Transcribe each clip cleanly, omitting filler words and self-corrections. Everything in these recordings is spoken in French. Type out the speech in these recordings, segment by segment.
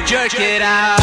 jerk it out.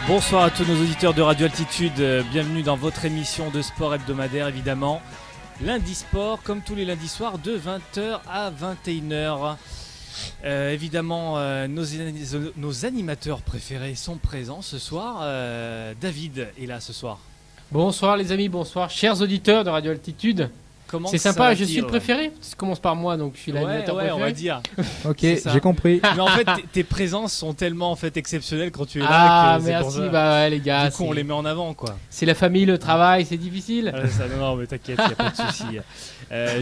Bonsoir à tous nos auditeurs de Radio Altitude, bienvenue dans votre émission de sport hebdomadaire évidemment. Lundi Sport, comme tous les lundis soirs, de 20h à 21h. Évidemment, nos animateurs préférés sont présents ce soir. David est là ce soir. Bonsoir les amis, bonsoir chers auditeurs de Radio Altitude. Comment c'est sympa, je suis le préféré. Ça commence par moi, donc je suis l'animateur préféré. On va dire. Ok, j'ai compris. Mais en fait, tes présences sont tellement en fait exceptionnelles quand tu es là. Ah, que merci, pour ça. bah ouais, les gars. Du coup, on les met en avant, quoi. C'est la famille, le travail, c'est difficile. Non, mais t'inquiète, y a pas de souci.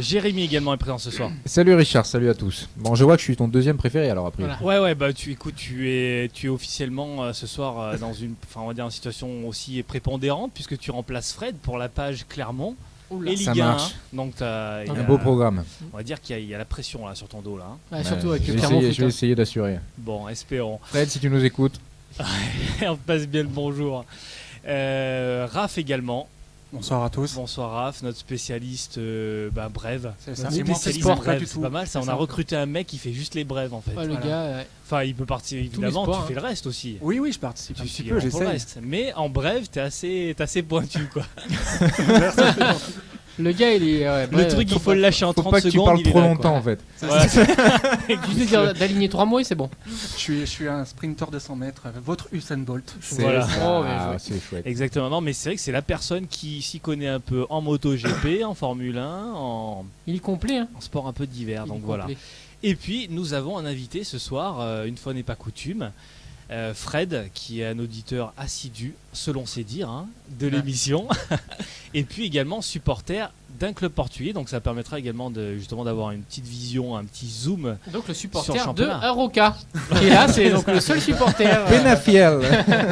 Jérémy également est présent ce soir. Salut Richard, salut à tous. Bon, je vois que je suis ton deuxième préféré alors après. Voilà. Ouais, bah tu es officiellement ce soir dans une situation aussi prépondérante puisque tu remplaces Fred pour la page Clermont. Et ça Ligue 1, marche. Donc un beau programme. On va dire qu'il y a la pression là sur ton dos là. Ouais, surtout avec je le Clermont. vais essayer d'assurer. Bon, espérons. Fred, si tu nous écoutes. On passe bien le bonjour. Raph également. Bonsoir à tous. Bonsoir Raph, notre spécialiste brève. C'est ça. C'est pas mal ça. On a recruté un mec qui fait juste les brèves en fait. Ouais, le gars. Enfin, il peut participer évidemment. Sports, tu fais le reste aussi. Oui, je participe un petit peu. Pour le J'essaie. reste. Mais en brève, t'es assez pointu quoi. Le gars, il est. Le truc, il faut le lâcher en 30 secondes. secondes. Faut pas que tu parles trop longtemps en fait. Juste dire d'aligner 3 mots et c'est bon. Je suis un sprinter de 100 mètres, votre Usain Bolt. Voilà. C'est chouette. Exactement. Non, mais c'est vrai que c'est la personne qui s'y connaît un peu en MotoGP, en Formule 1, Il est complet, hein. en sport un peu divers. Donc voilà. Et puis, nous avons un invité ce soir, une fois n'est pas coutume. Fred, qui est un auditeur assidu, selon ses dires, de l'émission, et puis également supporter d'un club portugais, donc ça permettra également justement d'avoir une petite vision, un petit zoom. Donc le sur le supporter de championnat. Aroca, qui est là, c'est donc le seul supporter. Penafiel.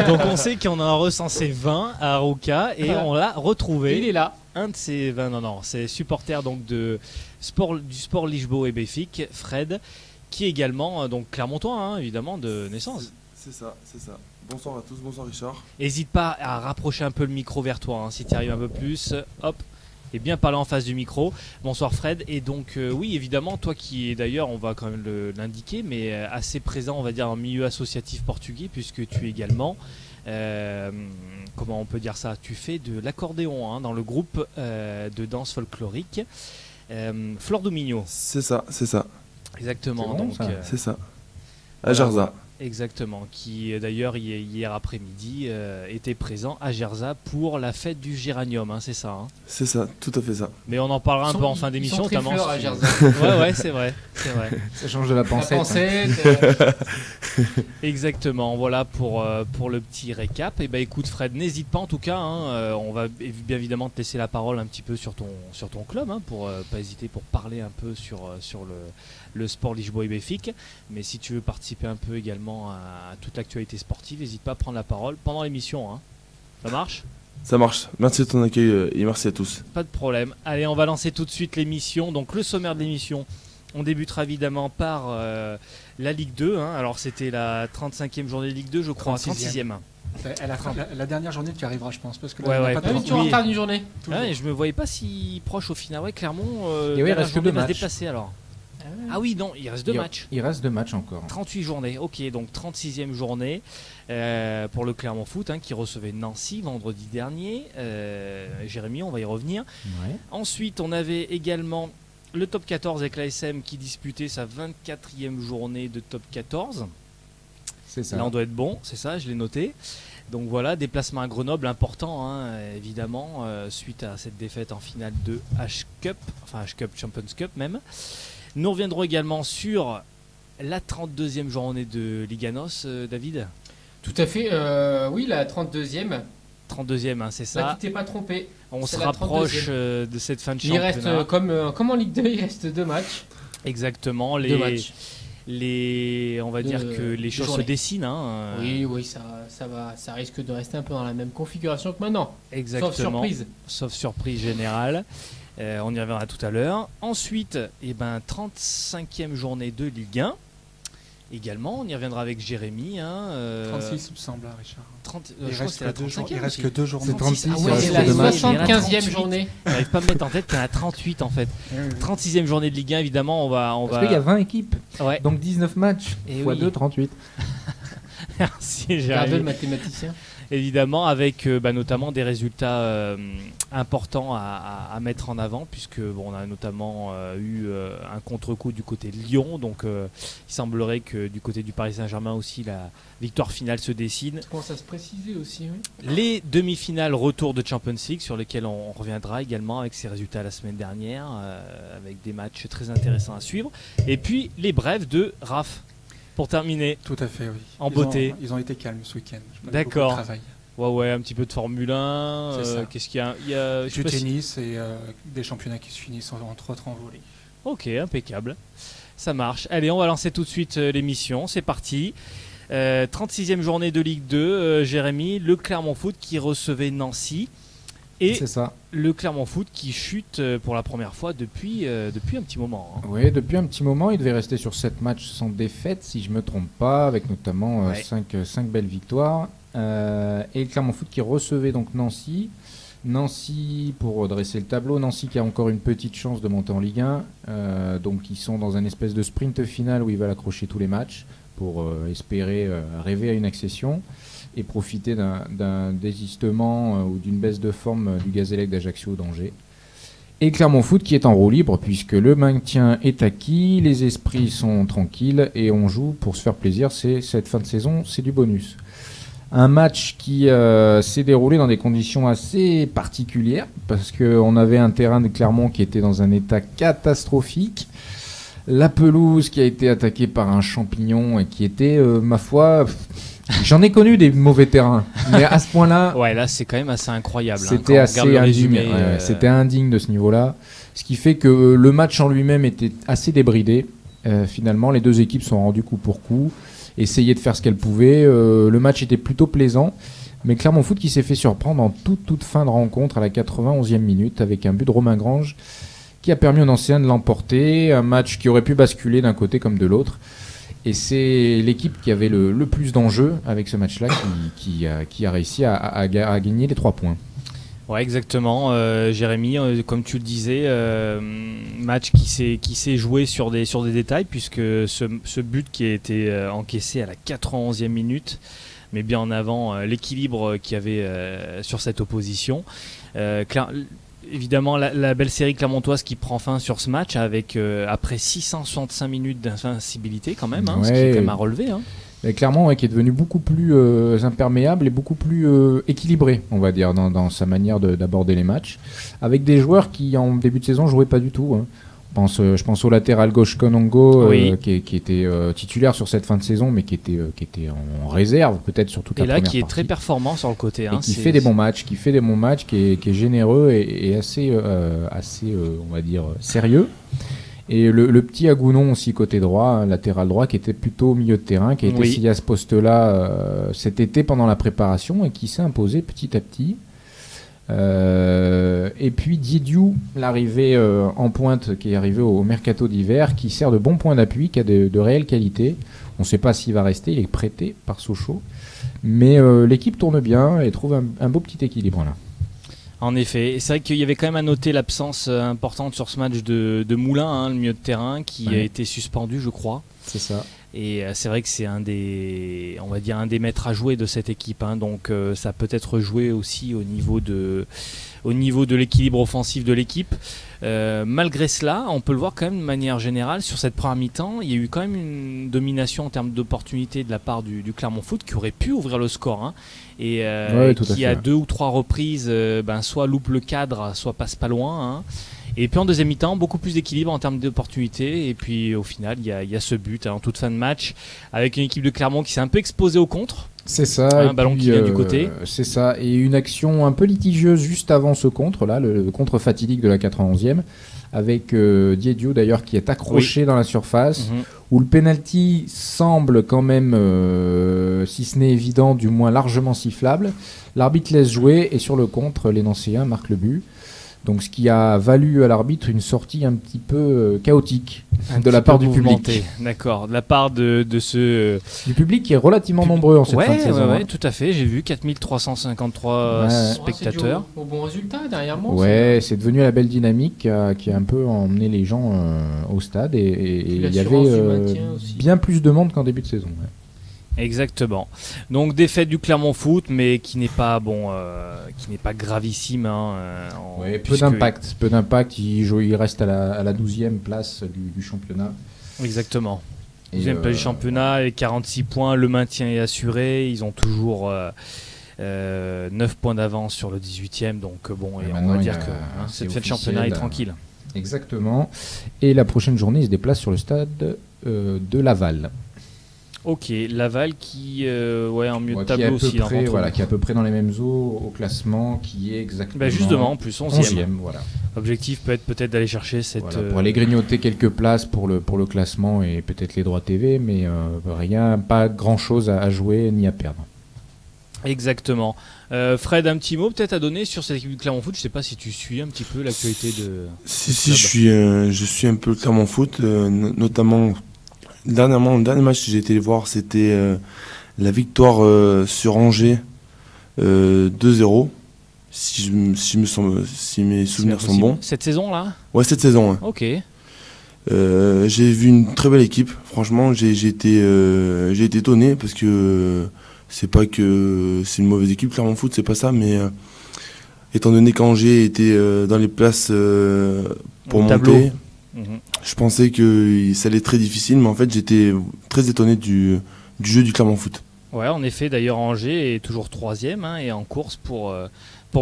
Donc on sait qu'on en a recensé 20 à Aroca et on l'a retrouvé. Il est là. Un de ces 20, c'est supporter donc du sport Lisboa et Béfique, Fred, qui est également donc clermontois, évidemment, de naissance. C'est ça. Bonsoir à tous, bonsoir Richard. N'hésite pas à rapprocher un peu le micro vers toi, si tu arrives un peu plus, hop, et bien parler en face du micro. Bonsoir Fred, et donc oui évidemment, toi qui est d'ailleurs, on va quand même l'indiquer, mais assez présent on va dire en milieu associatif portugais, puisque tu es également, comment on peut dire ça, tu fais de l'accordéon dans le groupe de danse folklorique Flor do Minho. C'est ça. Exactement, C'est bon, ça. C'est ça. À Jarza. Exactement, qui d'ailleurs hier après-midi était présent à Gerza pour la fête du géranium, c'est ça. C'est ça, tout à fait ça. Mais on en parlera un peu en fin d'émission, notamment. À Gerza. Ouais, c'est vrai. Ça change de la pensée. Exactement, voilà pour le petit récap. Et écoute Fred, n'hésite pas en tout cas, on va bien évidemment te laisser la parole un petit peu sur ton club, pour pas hésiter pour parler un peu sur le sport Lisboa et Béfique. Mais si tu veux participer un peu également à toute l'actualité sportive, n'hésite pas à prendre la parole pendant l'émission. Ça marche ? Ça marche. Merci de ton accueil et merci à tous. Pas de problème. Allez, on va lancer tout de suite l'émission. Donc le sommaire de l'émission, on débutera évidemment par la Ligue 2. Alors c'était la 35e journée de Ligue 2, je crois. 36e. La dernière journée qui arrivera, je pense. Parce que Ouais, pas Tu es en retard d'une journée. Et je me voyais pas si proche au final. Ouais, Clermont, Et oui, il reste que 2 va se matchs. déplacer alors. Ah oui, non, il reste 2 matchs. Il reste 2 matchs encore. 38 journées, ok, donc 36e journée pour le Clermont Foot qui recevait Nancy vendredi dernier. Jérémy, on va y revenir. Ouais. Ensuite, on avait également le top 14 avec l'ASM qui disputait sa 24e journée de top 14. C'est ça. Là, on doit être bon, c'est ça, je l'ai noté. Donc voilà, déplacement à Grenoble important, évidemment, suite à cette défaite en finale de H-Cup, enfin H-Cup, Champions Cup même. Nous reviendrons également sur la 32e journée de Liganos, David. Tout à fait, oui, la 32e. 32e, c'est Là, ça. tu t'es pas trompé. On c'est se la rapproche de cette fin de Il championnat. reste, comme en Ligue 2, il reste 2 matchs. Exactement, 2 matchs. on va dire que les choses se journées. dessinent. Oui, ça risque de rester un peu dans la même configuration que maintenant. Exactement. Sauf surprise. Sauf surprise générale. On y reviendra tout à l'heure. Ensuite, 35e journée de Ligue 1. Également, on y reviendra avec Jérémy. 36, il me semble, Richard. 30, Il je crois que reste c'est la que 2 35e il reste aussi. que 2 journées. C'est 36, Ah il ouais, reste c'est la la deux matchs. 75e journée. J'arrive pas à me mettre en tête qu'il y en a 38 en fait. 36e journée de Ligue 1, évidemment, on va... Parce qu'il y a 20 équipes, Ouais. donc 19 matchs. Et Fois oui. 2, 38. Merci Regardez le Jérémy. mathématicien. Évidemment, avec notamment des résultats importants à mettre en avant, puisque on a notamment eu un contre-coup du côté de Lyon, donc il semblerait que du côté du Paris Saint-Germain aussi la victoire finale se dessine. Ça commence à se préciser aussi. Oui. Les demi-finales retour de Champions League sur lesquelles on reviendra également avec ces résultats la semaine dernière, avec des matchs très intéressants à suivre. Et puis les brèves de Raph. Pour terminer, Tout à fait, oui. En beauté. Ils ont été calmes ce week-end. D'accord. Beaucoup de travail. ouais, un petit peu de Formule 1. C'est ça. Qu'est-ce qu'il y a, je sais Du pas si- tennis et des championnats qui se finissent entre autres en volée. Ok, impeccable. Ça marche. Allez, on va lancer tout de suite l'émission. C'est parti. 36e journée de Ligue 2. Jérémy, le Clermont Foot qui recevait Nancy. Et C'est ça. le Clermont Foot qui chute pour la première fois depuis un petit moment. Hein. Oui, depuis un petit moment, il devait rester sur 7 matchs sans défaite, si je me trompe pas, avec notamment Ouais. 5 belles victoires. Et le Clermont Foot qui recevait donc Nancy. Nancy, pour dresser le tableau, Nancy qui a encore une petite chance de monter en Ligue 1. Donc ils sont dans un espèce de sprint final où ils veulent accrocher tous les matchs pour espérer rêver à une accession et profiter d'un désistement ou d'une baisse de forme du Gazélec d'Ajaccio ou d'Angers. Et Clermont Foot qui est en roue libre puisque le maintien est acquis, les esprits sont tranquilles et on joue pour se faire plaisir. Cette fin de saison, c'est du bonus. Un match qui s'est déroulé dans des conditions assez particulières parce qu'on avait un terrain de Clermont qui était dans un état catastrophique. La pelouse qui a été attaquée par un champignon et qui était, ma foi... J'en ai connu des mauvais terrains, mais à ce point-là, Ouais, là c'est quand même assez incroyable. c'était Quand on assez regarde le indigne. résumé, C'était indigne de ce niveau-là. Ce qui fait que le match en lui-même était assez débridé. Finalement, les deux équipes sont rendues coup pour coup, essayaient de faire ce qu'elles pouvaient. Le match était plutôt plaisant. Mais Clermont Foot qui s'est fait surprendre en toute fin de rencontre à la 91e minute avec un but de Romain Grange qui a permis aux Nancéens de l'emporter. Un match qui aurait pu basculer d'un côté comme de l'autre. Et c'est l'équipe qui avait le plus d'enjeux avec ce match-là qui a réussi à gagner les 3 points. Ouais, exactement. Jérémy, comme tu le disais, match qui s'est joué sur des détails puisque ce but qui a été encaissé à la 91e minute met bien en avant l'équilibre qu'il y avait sur cette opposition. Évidemment, la belle série clermontoise qui prend fin sur ce match avec après 665 minutes d'invincibilité quand même, ce qui est quand même à relever. Hein. Et Clermont qui est devenu beaucoup plus imperméable et beaucoup plus équilibré, on va dire, dans sa manière d'aborder les matchs, avec des joueurs qui en début de saison jouaient pas du tout. Hein. Je pense au latéral gauche Konongo, Oui. qui était titulaire sur cette fin de saison, mais qui était en réserve peut-être sur toute Et la là, première qui est partie. très performant sur le côté. Et Hein, qui fait des bons matchs, qui est généreux et assez, on va dire, sérieux. Et le petit Agounon aussi côté droit, latéral droit, qui était plutôt au milieu de terrain, qui a été essayé à ce poste-là cet été pendant la préparation et qui s'est imposé petit à petit. Et puis Diediou, l'arrivée en pointe qui est arrivé au mercato d'hiver, qui sert de bon point d'appui, qui a de réelles qualités. On ne sait pas s'il va rester, il est prêté par Sochaux. Mais l'équipe tourne bien et trouve un beau petit équilibre là. En effet, et c'est vrai qu'il y avait quand même à noter l'absence importante sur ce match de Moulin, hein, le milieu de terrain, qui a été suspendu, je crois. C'est ça. Et c'est vrai que c'est un des maîtres à jouer de cette équipe, hein, donc ça peut être joué aussi au niveau de l'équilibre offensif de l'équipe. Malgré cela, on peut le voir quand même de manière générale sur cette première mi-temps, il y a eu quand même une domination en termes d'opportunités de la part du Clermont Foot qui aurait pu ouvrir le score, hein, et qui à 2 ou 3 reprises soit loupe le cadre, soit passe pas loin, hein. Et puis en deuxième mi-temps, beaucoup plus d'équilibre en termes d'opportunités. Et puis au final, il y a ce but en toute fin de match avec une équipe de Clermont qui s'est un peu exposée au contre. C'est ça. Un ballon qui vient du côté. C'est ça. Et une action un peu litigieuse juste avant ce contre, là, le contre fatidique de la 91e, avec Diédhiou d'ailleurs qui est accroché dans la surface, où le penalty semble quand même, si ce n'est évident, du moins largement sifflable. L'arbitre laisse jouer et sur le contre, les Nancéens marquent le but. Donc, ce qui a valu à l'arbitre une sortie un petit peu chaotique de la part du public. D'accord, de la part de ce... Du public qui est relativement nombreux en cette fin de saison. Ouais, tout à fait. J'ai vu 4353 spectateurs. C'est au bon résultat derrière moi. Ouais, c'est devenu la belle dynamique qui a un peu emmené les gens au stade. Et il y avait bien plus de monde qu'en début de saison. Ouais. Exactement. Donc défaite du Clermont Foot, mais qui n'est pas gravissime. Hein, peu d'impact. Il reste à la 12e place du championnat. Exactement. 12e place du championnat et 46 points. Le maintien est assuré. Ils ont toujours 9 points d'avance sur le 18e. Donc on va dire que cette fin de championnat est tranquille. Exactement. Et la prochaine journée, ils se déplacent sur le stade de Laval. Ok, Laval qui en milieu de tableau aussi. Qui est à peu près dans les mêmes eaux au classement, qui est exactement... justement, en plus, 11e. Voilà. L'objectif peut être peut-être d'aller chercher cette... Voilà, pour aller grignoter quelques places pour le classement et peut-être les droits TV, mais pas grand-chose à jouer ni à perdre. Exactement. Fred, un petit mot peut-être à donner sur cette équipe du Clermont Foot. Je ne sais pas si tu suis un petit peu l'actualité de... Si, je suis un peu le Clermont Foot, notamment... Dernièrement, le dernier match que j'ai été voir, c'était la victoire sur Angers 2-0, si mes souvenirs sont bons. Cette saison-là ? Ouais, cette saison. Ouais. Ok. J'ai vu une très belle équipe. Franchement, j'ai été étonné parce que c'est pas que c'est une mauvaise équipe, Clermont Foot, c'est pas ça, mais étant donné qu'Angers était dans les places pour monter. Je pensais que ça allait être très difficile, mais en fait j'étais très étonné du jeu du Clermont Foot. Ouais, en effet, d'ailleurs Angers est toujours 3e et en course pour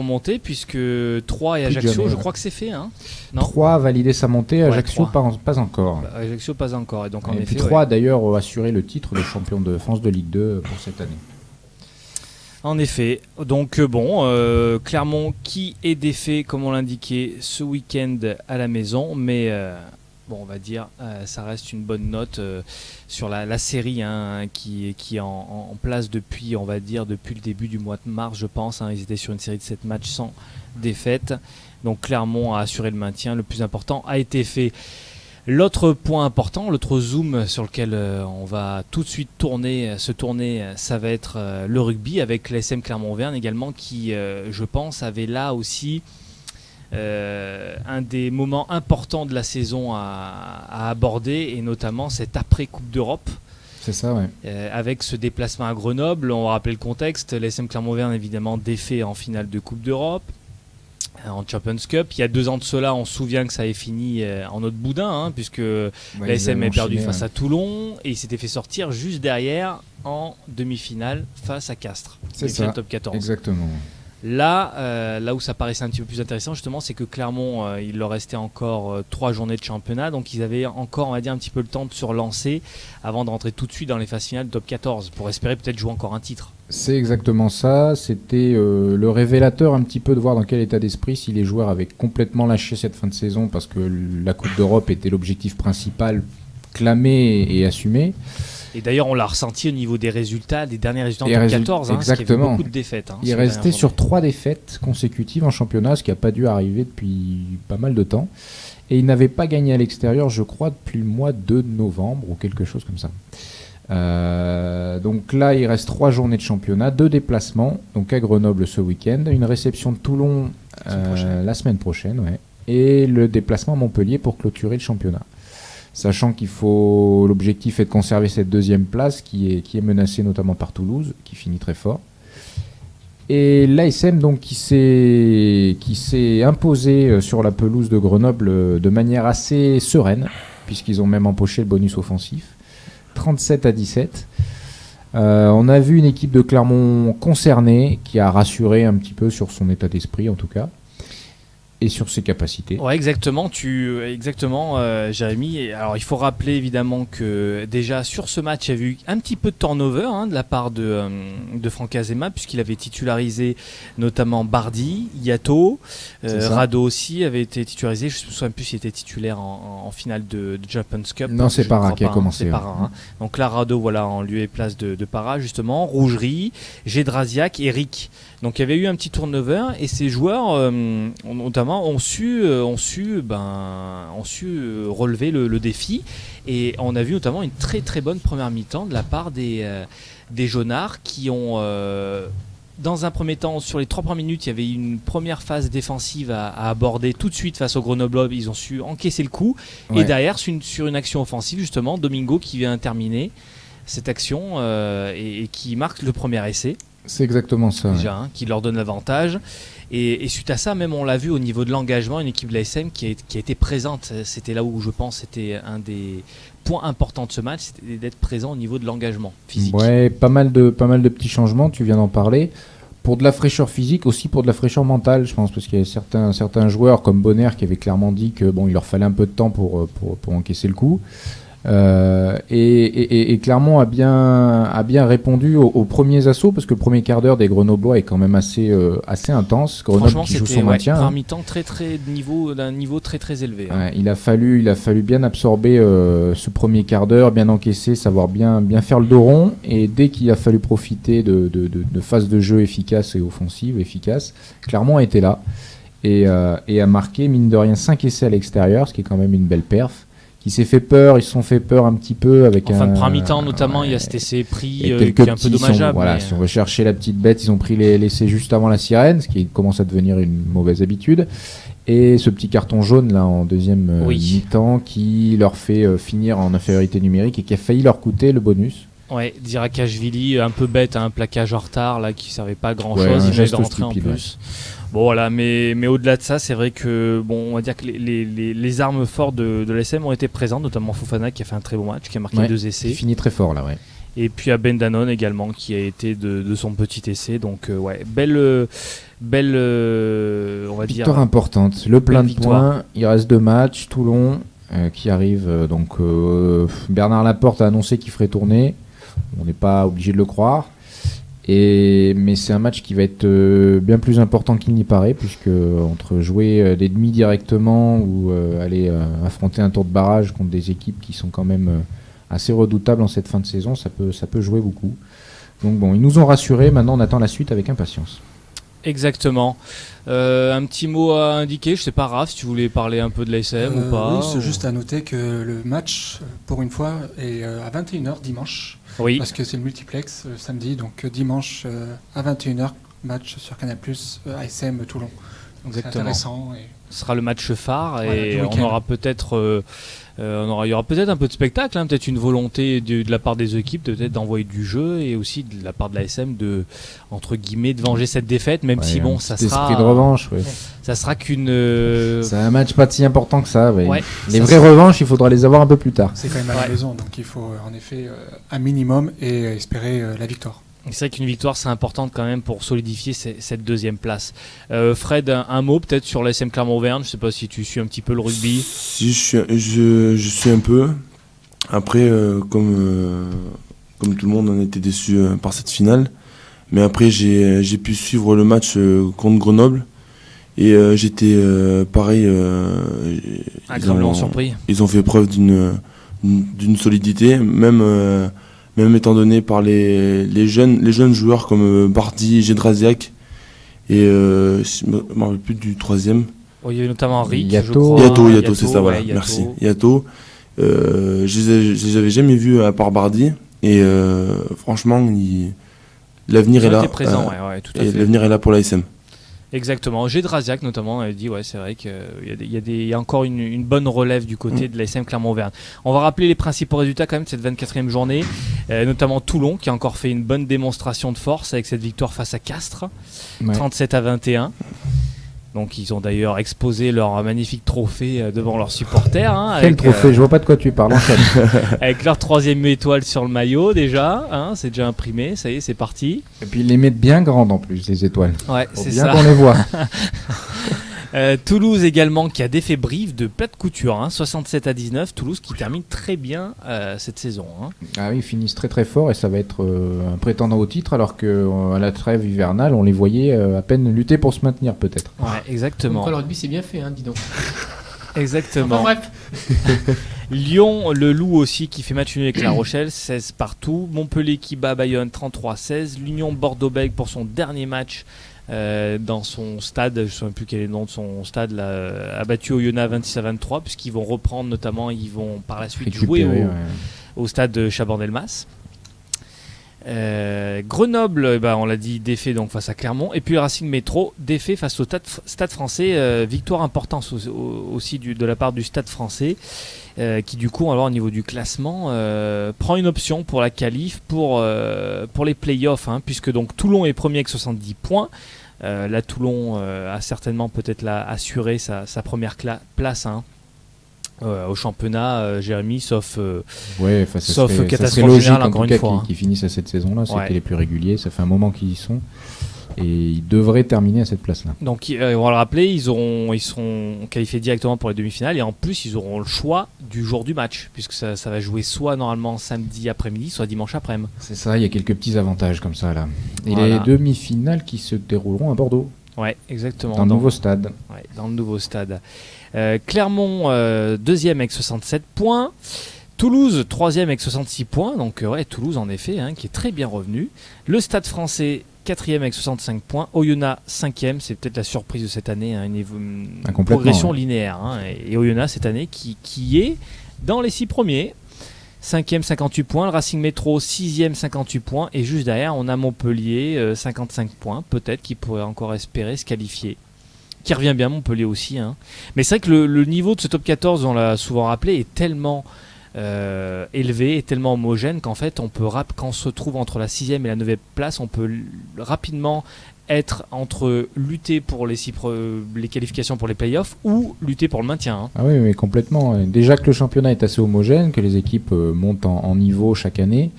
monter, puisque 3 et Ajaccio, je crois que c'est fait. Hein, 3 a validé sa montée, Ajaccio pas encore. Ajaccio pas encore. Et donc, et puis 3 a d'ailleurs assuré le titre de champion de France de Ligue 2 pour cette année. En effet, donc Clermont qui est défait, comme on l'indiquait, ce week-end à la maison, mais on va dire ça reste une bonne note sur la série qui est en place depuis, on va dire, depuis le début du mois de mars, je pense. Ils étaient sur une série de 7 matchs sans défaite, donc Clermont a assuré le maintien, le plus important a été fait. L'autre point important, l'autre zoom sur lequel on va tout de suite se tourner, ça va être le rugby avec l'ASM Clermont-Auvergne également qui, je pense, avait là aussi un des moments importants de la saison à aborder, et notamment cette après-Coupe d'Europe. C'est ça, ouais. Avec ce déplacement à Grenoble, on va rappeler le contexte, l'ASM Clermont-Auvergne évidemment défait en finale de Coupe d'Europe. En Champions Cup, il y a 2 ans de cela, on se souvient que ça avait fini en autre boudin, puisque l'ASM a perdu face à Toulon et il s'était fait sortir juste derrière en demi-finale face à Castres. C'est ça, top 14. Exactement. Là où ça paraissait un petit peu plus intéressant, justement, c'est que Clermont, il leur restait encore 3 journées de championnat, donc ils avaient encore, on va dire, un petit peu le temps de se relancer avant de rentrer tout de suite dans les phases finales de top 14 pour espérer peut-être jouer encore un titre. C'est exactement ça, c'était le révélateur un petit peu de voir dans quel état d'esprit si les joueurs avaient complètement lâché cette fin de saison parce que la Coupe d'Europe était l'objectif principal clamé et assumé. Et d'ailleurs, on l'a ressenti au niveau des résultats, des derniers résultats en top 14, parce qu'il y avait beaucoup de défaites. Il est resté sur 3 défaites consécutives en championnat, ce qui n'a pas dû arriver depuis pas mal de temps. Et il n'avait pas gagné à l'extérieur, je crois, depuis le mois de novembre ou quelque chose comme ça. Donc là, il reste 3 journées de championnat, 2 déplacements, donc à Grenoble ce week-end, une réception de Toulon la semaine prochaine, ouais, et le déplacement à Montpellier pour clôturer le championnat. Sachant l'objectif est de conserver cette deuxième place qui est menacée notamment par Toulouse, qui finit très fort. Et l'ASM donc qui s'est imposé sur la pelouse de Grenoble de manière assez sereine, puisqu'ils ont même empoché le bonus offensif. 37-17. On a vu une équipe de Clermont concernée qui a rassuré un petit peu sur son état d'esprit en tout cas et sur ses capacités. Ouais, exactement, Jérémy. Alors, il faut rappeler évidemment que déjà sur ce match, il y a eu un petit peu de turnover de la part de Franck Azema, puisqu'il avait titularisé notamment Bardi, Yato, Rado aussi avait été titularisé. Je ne me souviens plus s'il était titulaire en finale de Champions Cup. Non, c'est Parra qui a commencé. C'est Parra, Donc là, Rado, voilà, en lieu et place de Parra, justement. Rougerie, Gédrasiak et Rick. Donc il y avait eu un petit turnover et ces joueurs notamment ont su relever le défi, et on a vu notamment une très très bonne première mi-temps de la part des Jaunards qui ont dans un premier temps, sur les 3 premières minutes, il y avait une première phase défensive à aborder tout de suite face au Grenoble. Ils ont su encaisser le coup, et derrière sur une action offensive justement, Domingo qui vient terminer cette action et qui marque le premier essai. C'est exactement ça. Déjà, qui leur donne l'avantage. Et suite à ça, même on l'a vu au niveau de l'engagement, une équipe de l'ASM qui a été présente. C'était là où je pense c'était un des points importants de ce match, c'était d'être présent au niveau de l'engagement physique. Ouais, pas mal de petits changements, tu viens d'en parler. Pour de la fraîcheur physique, aussi pour de la fraîcheur mentale, je pense, parce qu'il y a certains joueurs comme Bonner qui avaient clairement dit que il leur fallait un peu de temps pour encaisser le coup. Et Clermont a bien répondu aux premiers assauts, parce que le premier quart d'heure des Grenoblois est quand même assez intense. Grenoble qui joue son maintien. Franchement, c'était mi-temps d'un niveau très très élevé. Ouais, il a fallu bien absorber ce premier quart d'heure, bien encaisser, savoir bien faire le dos rond, et dès qu'il a fallu profiter de phases de jeu efficaces et offensives efficaces, Clermont a été là et a marqué mine de rien 5 essais à l'extérieur, ce qui est quand même une belle perf. Ils se sont fait peur un petit peu avec en fin de première mi-temps notamment. Il y a cet essai pris qui est un peu dommageable. Si on veut chercher la petite bête, ils ont pris l'essai juste avant la sirène, ce qui commence à devenir une mauvaise habitude, et ce petit carton jaune là en deuxième mi-temps qui leur fait finir en infériorité numérique et qui a failli leur coûter le bonus. Ouais, Dirakashvili un peu bête, un plaquage en retard là qui servait pas à grand chose, il venait de rentrer en plus. Bon voilà, mais au-delà de ça, c'est vrai que on va dire que les armes fortes de l'ASM ont été présentes, notamment Fofana qui a fait un très bon match, qui a marqué 2 essais. Il finit très fort là, ouais. Et puis à Ben Danone également qui a été de son petit essai, donc belle on va dire victoire importante. Le plein de points, il reste 2 matchs. Toulon qui arrive Bernard Laporte a annoncé qu'il ferait tourner. On n'est pas obligé de le croire. Mais c'est un match qui va être bien plus important qu'il n'y paraît, puisque entre jouer des demi directement ou aller affronter un tour de barrage contre des équipes qui sont quand même assez redoutables en cette fin de saison, ça peut jouer beaucoup. Donc ils nous ont rassurés, maintenant on attend la suite avec impatience. Exactement. Un petit mot à indiquer, je sais pas Raph, si tu voulais parler un peu de l'ASM ou pas. Oui, c'est juste à noter que le match, pour une fois, est à 21h dimanche. Oui. Parce que c'est le multiplex samedi, donc dimanche à 21h, match sur Canal+, ASM Toulon. Donc c'est intéressant. Ce sera le match phare, et on aura peut-être... il y aura peut-être un peu de spectacle, peut-être une volonté de la part des équipes peut-être d'envoyer du jeu, et aussi de la part de l'ASM de, entre guillemets, de venger cette défaite, même si ça sera esprit de revanche. Ça sera qu'une c'est un match pas si important que ça. Ouais, les vraies revanches, il faudra les avoir un peu plus tard. C'est quand même à la maison, donc il faut en effet un minimum et espérer la victoire. C'est vrai qu'une victoire c'est important quand même pour solidifier cette deuxième place. Fred, un mot peut-être sur l'ASM Clermont-Auvergne, je sais pas si tu suis un petit peu le rugby. Si je suis un peu. Après comme tout le monde, on était déçu par cette finale, mais après j'ai pu suivre le match contre Grenoble, et j'étais pareil, agréablement surpris. Ils ont fait preuve d'une solidité, même étant donné par les jeunes joueurs comme Bardi, Gédrasiak, et je ne me rappelle plus du troisième. Il y avait notamment Rick, Yato, c'est ça, voilà, merci. Yato, je les avais jamais vus à part Bardi, Et franchement, l'avenir est là. Présent, ouais, tout à fait. L'avenir est là pour l'ASM. Exactement. G. Draziac notamment a dit c'est vrai qu'il y a encore une bonne relève du côté de l'ASM Clermont-Auvergne. On va rappeler les principaux résultats quand même de cette 24e journée, notamment Toulon qui a encore fait une bonne démonstration de force avec cette victoire face à Castres, 37-21. Donc ils ont d'ailleurs exposé leur magnifique trophée devant leurs supporters. Quel trophée, je vois pas de quoi tu parles. Avec leur 3e étoile sur le maillot déjà, c'est déjà imprimé, ça y est, c'est parti. Et puis ils les mettent bien grandes en plus, les étoiles. Ouais, c'est bien ça. Qu'on les voit. Toulouse également qui a défait Brive de plate couture, 67-19. Toulouse qui termine très bien cette saison. Ah oui, ils finissent très très fort et ça va être un prétendant au titre alors qu'à la trêve hivernale on les voyait à peine lutter pour se maintenir peut-être. Ouais, exactement. Donc le rugby c'est bien fait, dis donc. Exactement. Enfin, bref. Lyon, le Loup aussi qui fait match nul avec La Rochelle, 16 partout. Montpellier qui bat Bayonne 33-16. L'Union Bordeaux-Bègles pour son dernier match dans son stade, je ne sais même plus quel est le nom de son stade, là, a battu Oyonnax 26-23 puisqu'ils vont reprendre notamment, ils vont par la suite jouer au stade de Chabandelmas. Grenoble, on l'a dit, défait donc face à Clermont, et puis le Racing Métro défait face au Stade Français, victoire importante aussi de la part du Stade Français, qui du coup alors au niveau du classement prend une option pour la qualif pour les playoffs, puisque donc Toulon est premier avec 70 points. Là Toulon a certainement peut-être assuré sa première place au championnat, Jérémy, sauf catastrophe générale encore une fois. Qui finissent à cette saison-là, c'était les plus réguliers, ça fait un moment qu'ils y sont. Et ils devraient terminer à cette place-là. Donc on va le rappeler, ils seront qualifiés directement pour les demi-finales et en plus ils auront le choix du jour du match puisque ça va jouer soit normalement samedi après-midi, soit dimanche après-midi. C'est ça, il y a quelques petits avantages comme ça là. Et les demi-finales qui se dérouleront à Bordeaux. Ouais, exactement. Dans le nouveau stade. Ouais, dans le nouveau stade. Clermont, deuxième avec 67 points. Toulouse, troisième avec 66 points. Donc Toulouse en effet, qui est très bien revenu. Le Stade Français, quatrième avec 65 points. Oyonnax, cinquième. C'est peut-être la surprise de cette année, une progression linéaire. Et Oyonnax cette année qui est dans les 6 premiers. 5e 58 points, le Racing Métro 6e 58 points et juste derrière on a Montpellier 55 points, peut-être qui pourrait encore espérer se qualifier. Qui revient bien Montpellier aussi. Mais c'est vrai que le niveau de ce top 14, on l'a souvent rappelé, est tellement élevé, est tellement homogène qu'en fait quand on se trouve entre la 6e et la 9e place, on peut rapidement être entre lutter pour les qualifications pour les playoffs ou lutter pour le maintien. Ah oui, mais complètement. Déjà que le championnat est assez homogène, que les équipes montent en niveau chaque année.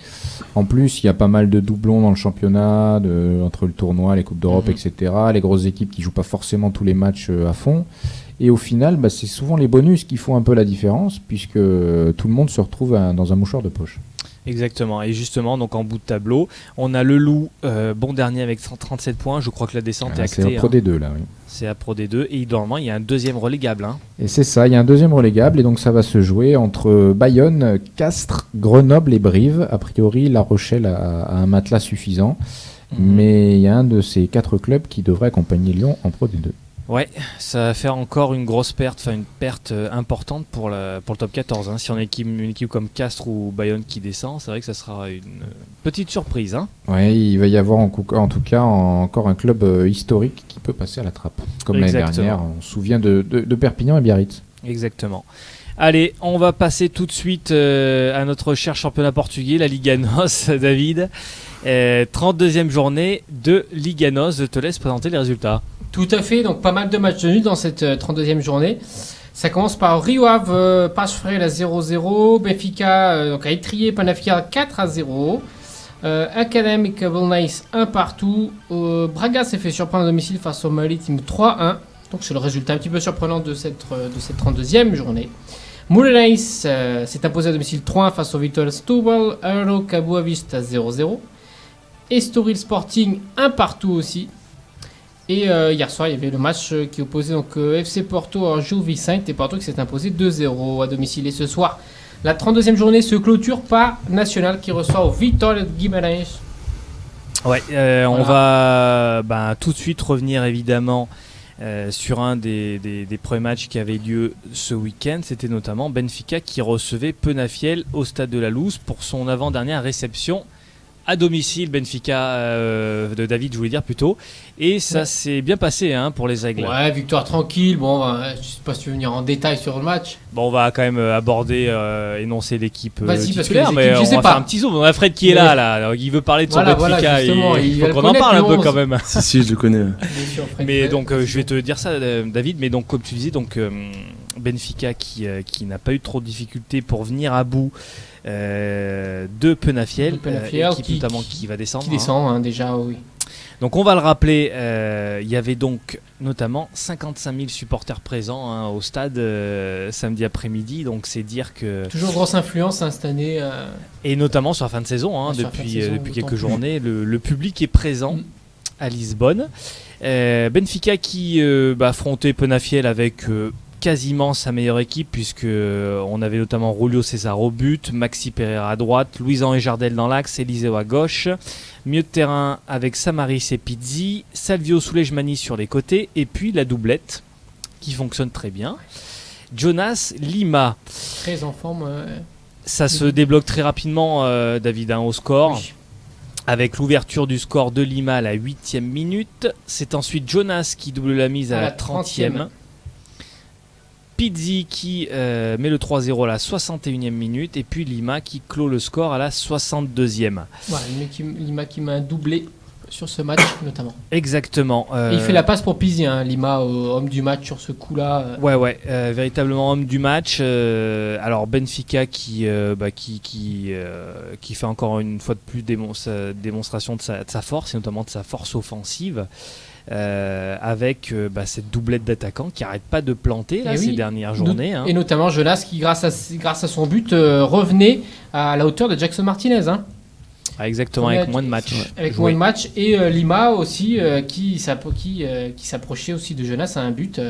En plus, il y a pas mal de doublons dans le championnat, entre le tournoi, les Coupes d'Europe, etc. Les grosses équipes qui jouent pas forcément tous les matchs à fond. Et au final, c'est souvent les bonus qui font un peu la différence, puisque tout le monde se retrouve dans un mouchoir de poche. Exactement, et justement donc en bout de tableau on a le Loup bon dernier avec 37 points, je crois que la descente est actée. C'est à Pro D2 là, oui. C'est à Pro D2 et normalement il y a un deuxième relégable. Et c'est ça, il y a un deuxième relégable et donc ça va se jouer entre Bayonne, Castres, Grenoble et Brive. A priori La Rochelle a un matelas suffisant, mais il y a un de ces 4 clubs qui devrait accompagner Lyon en Pro D2. Ouais, ça va faire encore une grosse perte, une perte importante pour le top 14. Si on a une équipe comme Castres ou Bayonne qui descend, c'est vrai que ça sera une petite surprise. Ouais, il va y avoir en tout cas encore un club historique qui peut passer à la trappe. Comme l'année dernière, on se souvient de Perpignan et Biarritz. Exactement. Allez, on va passer tout de suite à notre cher championnat portugais, la Liga NOS, David. 32e journée de Liga NOS, je te laisse présenter les résultats. Tout à fait, donc pas mal de matchs nuls dans cette 32e journée. Ça commence par Rio Ave, Pachevrel à 0-0, Benfica donc à Étrier, Penafiel 4-0, Académico Vilnius 1 partout, Braga s'est fait surprendre à domicile face au Maritime 3-1, donc c'est le résultat un petit peu surprenant de cette 32e journée. Moreirense s'est imposé à domicile 3-1 face au Vitória Setúbal, Aroca Boavista 0-0, Estoril Sporting 1 partout aussi. Et hier soir, il y avait le match qui opposait donc FC Porto à Gil Vicente et Porto qui s'est imposé 2-0 à domicile. Et ce soir, la 32e journée se clôture par Nacional qui reçoit au Vitória de Guimarães. Ouais, on va tout de suite revenir évidemment sur un des premiers matchs qui avaient lieu ce week-end. C'était notamment Benfica qui recevait Penafiel au stade de la Louse pour son avant-dernière réception à domicile. Benfica de David, je voulais dire plutôt. Et ça s'est bien passé pour les Aigles. Ouais, victoire tranquille. Bon, je sais pas si tu veux venir en détail sur le match. Bon, on va quand même aborder, énoncer l'équipe Vas-y, parce que titulaire, les mais équipes, je on sais va pas. faire un petit zoom. On a Fred qui est là. Il veut parler de son Benfica. justement, Il il faut va qu'on le en parle un peu connaître, quand même. Si, je le connais. Bien sûr, Fred. Mais donc, je vais te dire ça, David. Mais donc, comme tu disais, donc Benfica qui n'a pas eu trop de difficultés pour venir à bout de Penafiel, équipe notamment qui va descendre. Qui descend, déjà, oui. Donc on va le rappeler, il y avait donc notamment 55 000 supporters présents au stade samedi après-midi, donc c'est dire que... Toujours grosse influence cette année. Et notamment sur la fin de saison, depuis quelques journées, le public est présent à Lisbonne. Benfica qui affrontait Penafiel avec... quasiment sa meilleure équipe, puisque on avait notamment Julio César au but, Maxi Pereira à droite, Luisan et Jardel dans l'axe, Eliseo à gauche, milieu de terrain avec Samaris et Pizzi, Salvio Soulejmani sur les côtés, et puis la doublette qui fonctionne très bien, Jonas Lima. Très en forme. Ça se débloque très rapidement, David, au score. Oui. Avec l'ouverture du score de Lima à la 8e minute. C'est ensuite Jonas qui double la mise à la 30e. Pizzi qui met le 3-0 à la 61e minute et puis Lima qui clôt le score à la 62e. Voilà, Lima qui met un doublé sur ce match notamment. Exactement. Et il fait la passe pour Pizzi, Lima, homme du match sur ce coup-là. Ouais, véritablement homme du match. Alors Benfica qui fait encore une fois de plus démonstration de sa force et notamment de sa force offensive. Avec cette doublette d'attaquants qui n'arrête pas de planter ces dernières journées. Et notamment Jonas qui, grâce à son but, revenait à la hauteur de Jackson Martinez. Exactement, avec moins de matchs. Avec moins de matchs. Et Lima aussi, qui s'approchait aussi de Jonas à un but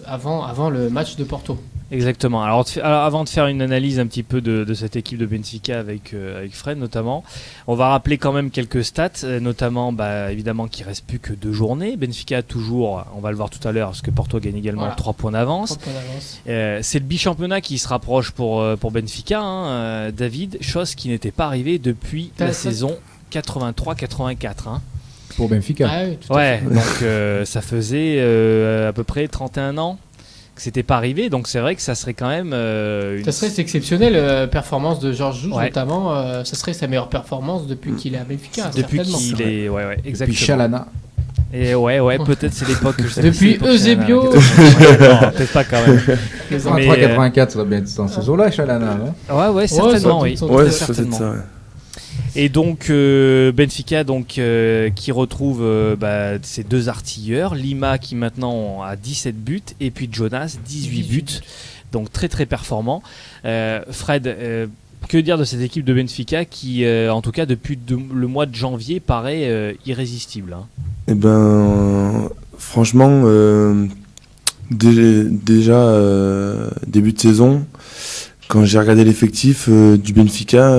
avant le match de Porto. Exactement. Alors avant de faire une analyse un petit peu de cette équipe de Benfica avec Fred notamment, on va rappeler quand même quelques stats, notamment évidemment qu'il ne reste plus que 2 journées. Benfica a toujours, on va le voir tout à l'heure, parce que Porto gagne également 3 points d'avance. C'est le bichampionnat qui se rapproche pour Benfica, David, chose qui n'était pas arrivée depuis la saison 83-84. Pour Benfica. Ah oui, tout à fait. Donc ça faisait à peu près 31 ans. C'était pas arrivé, donc c'est vrai que ça serait quand même ça serait exceptionnel, performance de Georges Joux notamment, ça serait sa meilleure performance depuis qu'il est à Benfica. Depuis qu'il est exactement. Depuis Chalana. Et peut-être c'est l'époque que je sais. Depuis Eusebio. Peut-être pas quand même. 83-84, ça va bien être dans ce jour-là, Chalana. Ouais, certainement, oui. Ouais, ça c'est ça. Et donc Benfica qui retrouve ses 2 artilleurs, Lima qui maintenant a 17 buts et puis Jonas 18 buts. Donc très très performant. Fred, que dire de cette équipe de Benfica qui en tout cas depuis le mois de janvier paraît irrésistible. Eh ben franchement déjà début de saison, quand j'ai regardé l'effectif du Benfica,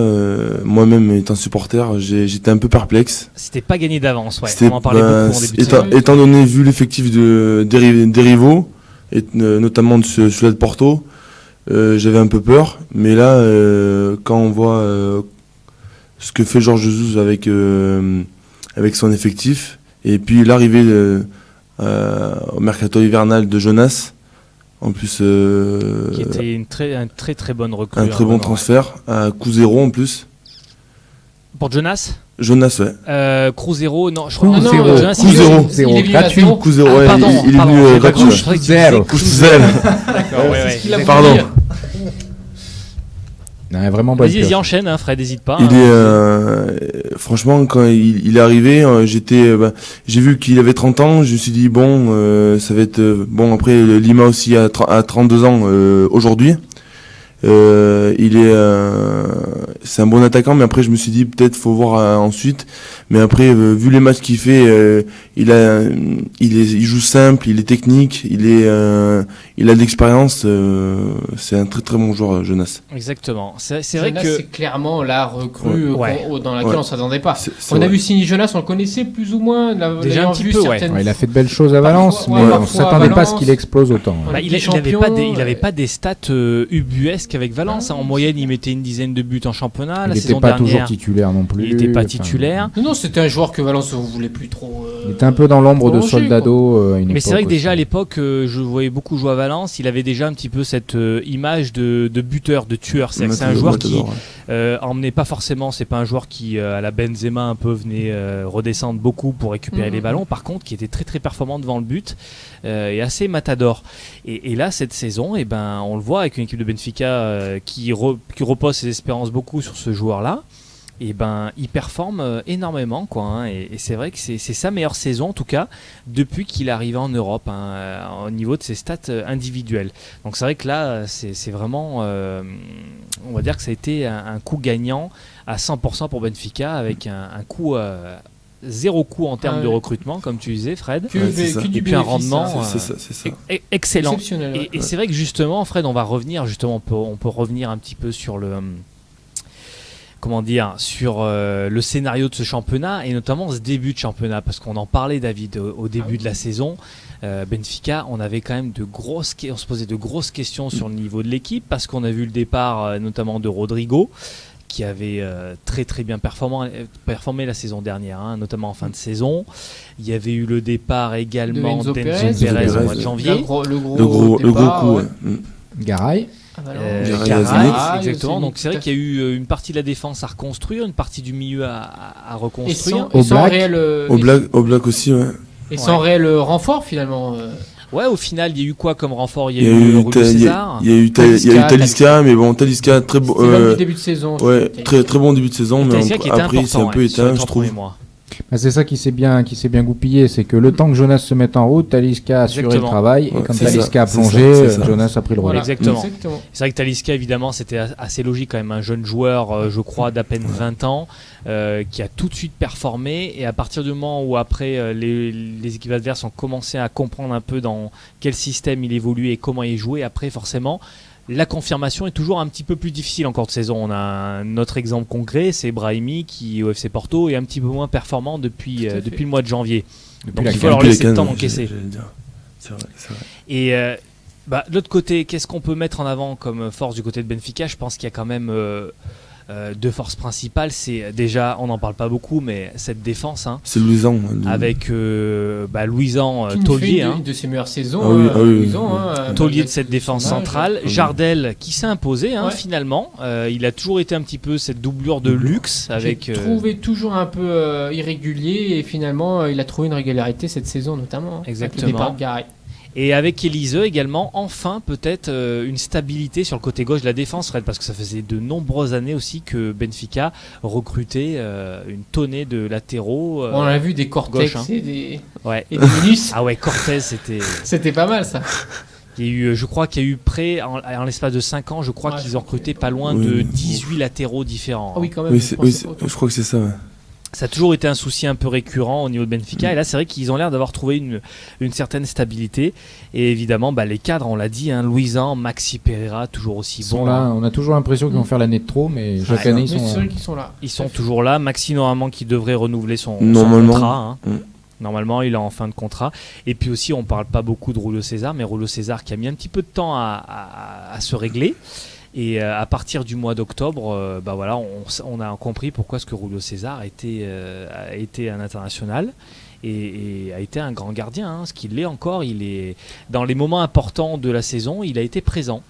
moi-même étant supporter, j'étais un peu perplexe. C'était pas gagné d'avance, on en parlait beaucoup en début de saison. Étant donné, vu l'effectif des rivaux, et notamment de celui de Porto, j'avais un peu peur. Mais là, quand on voit ce que fait Jorge Jesus avec son effectif, et puis l'arrivée au mercato hivernal de Jonas, en plus, qui était un très très bonne recrue. Un très bon transfert, à coût zéro en plus. Pour Jonas, ouais. Cruzeiro, non, je crois. Coût zéro. Jonas, Coût zéro. Il est gratuit. Coût zéro, ouais, pardon, il est venu gratuit. Coût zéro. D'accord, Pardon. Non, vraiment bonne Vas-y, pioche. enchaîne, Fred, n'hésite pas. Il est, franchement, quand il est arrivé, j'ai vu qu'il avait 30 ans, je me suis dit, ça va être, après, Lima aussi a 32 ans, aujourd'hui. C'est un bon attaquant, mais après je me suis dit peut-être faut voir ensuite. Mais après, vu les matchs qu'il fait, il joue simple, il est technique, il a de l'expérience. C'est un très très bon joueur, Jonas. Exactement. C'est vrai Jonas, que c'est clairement la recrue dans laquelle on s'attendait pas. C'est On a vrai. vu signer Jonas, on le connaissait plus ou moins. Déjà un petit peu, ouais. Il a fait de belles choses à Valence, Parfois, mais ouais, on parfois s'attendait à pas à ce Valence. qu'il explose autant. Voilà. il Ligue des n'avait Champions, pas des stats ubuesques avec Valence. En moyenne, il mettait une dizaine de buts en championnat. Il La n'était saison pas toujours dernière, titulaire non plus. il n'était pas Enfin, titulaire. Non, c'était un joueur que Valence ne voulait plus trop. Il était un peu dans l'ombre de prolonger, Soldado. à une Mais c'est vrai époque que déjà à aussi. l'époque, je voyais beaucoup jouer à Valence. Il avait déjà un petit peu cette image de buteur, de tueur. C'est un joueur qui emmenait pas forcément. C'est pas un joueur qui, à la Benzema, un peu venait redescendre beaucoup pour récupérer les ballons. Par contre, qui était très très performant devant le but et assez matador. Et là, cette saison, on le voit avec une équipe de Benfica qui repose ses espérances beaucoup sur ce joueur-là. Il performe énormément, quoi, hein, et c'est vrai que c'est sa meilleure saison en tout cas depuis qu'il est arrivé en Europe, hein, au niveau de ses stats individuelles. Donc c'est vrai que là c'est vraiment on va dire que ça a été un coup gagnant à 100% pour Benfica, avec un coup zéro coût en termes de recrutement, comme tu disais, Fred, Que du et puis un bénéfice, rendement C'est ça. excellent. exceptionnel. Ouais. Et c'est vrai que justement, Fred, on va revenir justement, on peut revenir un petit peu sur le sur le scénario de ce championnat, et notamment ce début de championnat, parce qu'on en parlait, David, au début de la saison. Benfica, on avait quand même on se posait de grosses questions sur le niveau de l'équipe, parce qu'on a vu le départ notamment de Rodrigo, qui avait très très bien performé la saison dernière, hein, notamment en fin de saison. Il y avait eu le départ également Enzo d'Enzo Pérez Pérez au mois de janvier. Le gros coup. ouais. Garay. Garay, exactement. Donc c'est vrai qu'il y a eu une partie de la défense à reconstruire, une partie du milieu à reconstruire. Et sans Oblak. réel, Oblak aussi, ouais. et sans réel renfort finalement. Ouais, au final, il y a eu quoi comme renfort? Il y a eu Julio César. Il y a eu Talisca, mais bon, Talisca très bon. C'est l'homme du début de saison. Ouais, très très bon début de saison, mais Talisca qui était après c'est un important, peu sur les éteint, je 3 trouve. premiers mois. Bah, c'est ça qui s'est bien goupillé, c'est que le temps que Jonas se mette en route, Talisca a assuré Exactement. le travail, et Ouais, quand c'est Talisca a ça, plongé, c'est ça. Jonas a pris le relais. Voilà. Exactement. C'est vrai que Talisca, évidemment, c'était assez logique quand même, un jeune joueur, je crois, d'à peine 20 ans, qui a tout de suite performé, et à partir du moment où après les équipes adverses ont commencé à comprendre un peu dans quel système il évoluait et comment il jouait, après forcément la confirmation est toujours un petit peu plus difficile en cours de saison. On a un autre exemple concret, c'est Brahimi qui au FC Porto est un petit peu moins performant depuis le mois de janvier. Donc il faut leur laisser le temps d'encaisser. C'est vrai. Et de l'autre côté, qu'est-ce qu'on peut mettre en avant comme force du côté de Benfica? Je pense qu'il y a quand même deux forces principales. C'est déjà, on n'en parle pas beaucoup, mais cette défense, hein, C'est Louisan. avec Louisan Qui Taulier, fait hein, une de ses meilleures saisons. Ah oui. Louisan, hein, taulier de avec cette défense son âge. centrale. Jardel qui s'est imposé, hein, Ouais. finalement. Il a toujours été un petit peu cette doublure de luxe avec. J'ai trouvé toujours un peu irrégulier, et finalement il a trouvé une régularité cette saison notamment. Exactement. Avec le départ de Garay. Et avec Elise également, enfin peut-être une stabilité sur le côté gauche de la défense, Fred, parce que ça faisait de nombreuses années aussi que Benfica recrutait une tonnée de latéraux. On a vu des Cortex gauche, hein. et des Munus. Ah ouais, Cortez, C'était pas mal ça. il y a eu, je crois qu'il y a eu près, en l'espace de 5 ans, je crois qu'ils ont recruté pas loin de 18 latéraux différents. Ah oui, quand même. Oui, je crois que c'est ça. Ouais. Ça a toujours été un souci un peu récurrent au niveau de Benfica, et là c'est vrai qu'ils ont l'air d'avoir trouvé une certaine stabilité, et évidemment les cadres, on l'a dit, hein, Louisan, Maxi Pereira, toujours aussi Ils sont bons, là, hein. on a toujours l'impression qu'ils vont faire l'année de trop, mais chaque année ils Mais sont c'est là. vrai qu'ils sont là. Ils sont toujours là. Maxi normalement qui devrait renouveler son Normalement. contrat, hein. Mm. Normalement il est en fin de contrat, et puis aussi on parle pas beaucoup de Julio César, mais Julio César qui a mis un petit peu de temps à se régler. Et à partir du mois d'octobre, on a compris pourquoi ce que Julio César a été un international et a été un grand gardien, hein, ce qu'il l'est encore. Il est dans les moments importants de la saison, il a été présent.